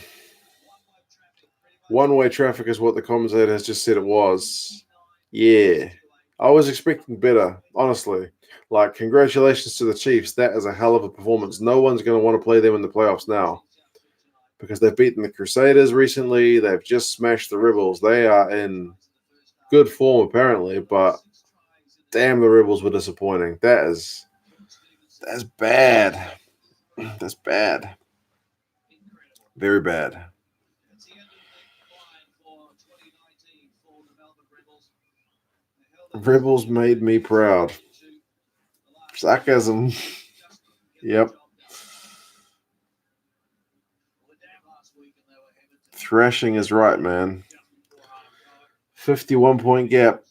One-way traffic is what the commentator has just said it was. Yeah. I was expecting better, honestly. Like, congratulations to the Chiefs. That is a hell of a performance. No one's going to want to play them in the playoffs now because they've beaten the Crusaders recently. They've just smashed the Rebels. They are in good form, apparently, but damn, the Rebels were disappointing. That's bad. That's bad. Very bad. Rebels made me proud. Sarcasm. Yep. Thrashing is right, man. 51-point gap.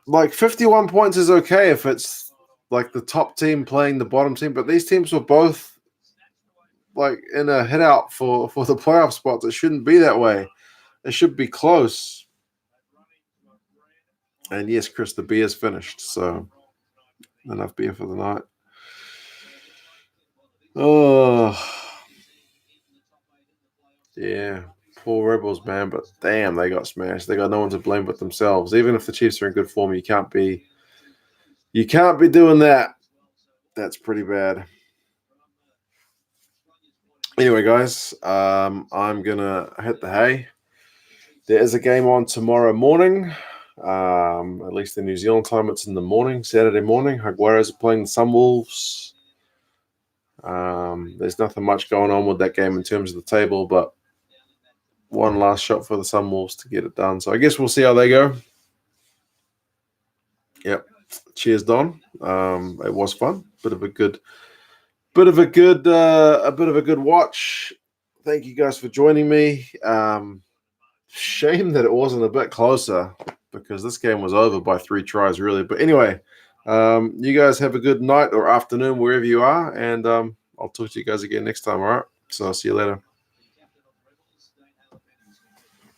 Like, 51 points is okay if it's like the top team playing the bottom team, but these teams were both like in a hit out for the playoff spots. It shouldn't be that way. It should be close. And yes, Chris, the beer is finished, so enough beer for the night. Oh, yeah. Poor Rebels, man, but damn, they got smashed. They got no one to blame but themselves. Even if the Chiefs are in good form, you can't be doing that. That's pretty bad. Anyway, guys, I'm gonna hit the hay. There is a game on tomorrow morning. At least in New Zealand time, it's in the morning, Saturday morning. Jaguares are playing the Sunwolves. There's nothing much going on with that game in terms of the table, but one last shot for the Sunwolves to get it done. So I guess we'll see how they go. Yep. Cheers, Don. It was fun. Bit of a good watch. Thank you guys for joining me. Shame that it wasn't a bit closer because this game was over by 3 tries, really. But anyway, you guys have a good night or afternoon wherever you are, and I'll talk to you guys again next time. All right. So I'll see you later.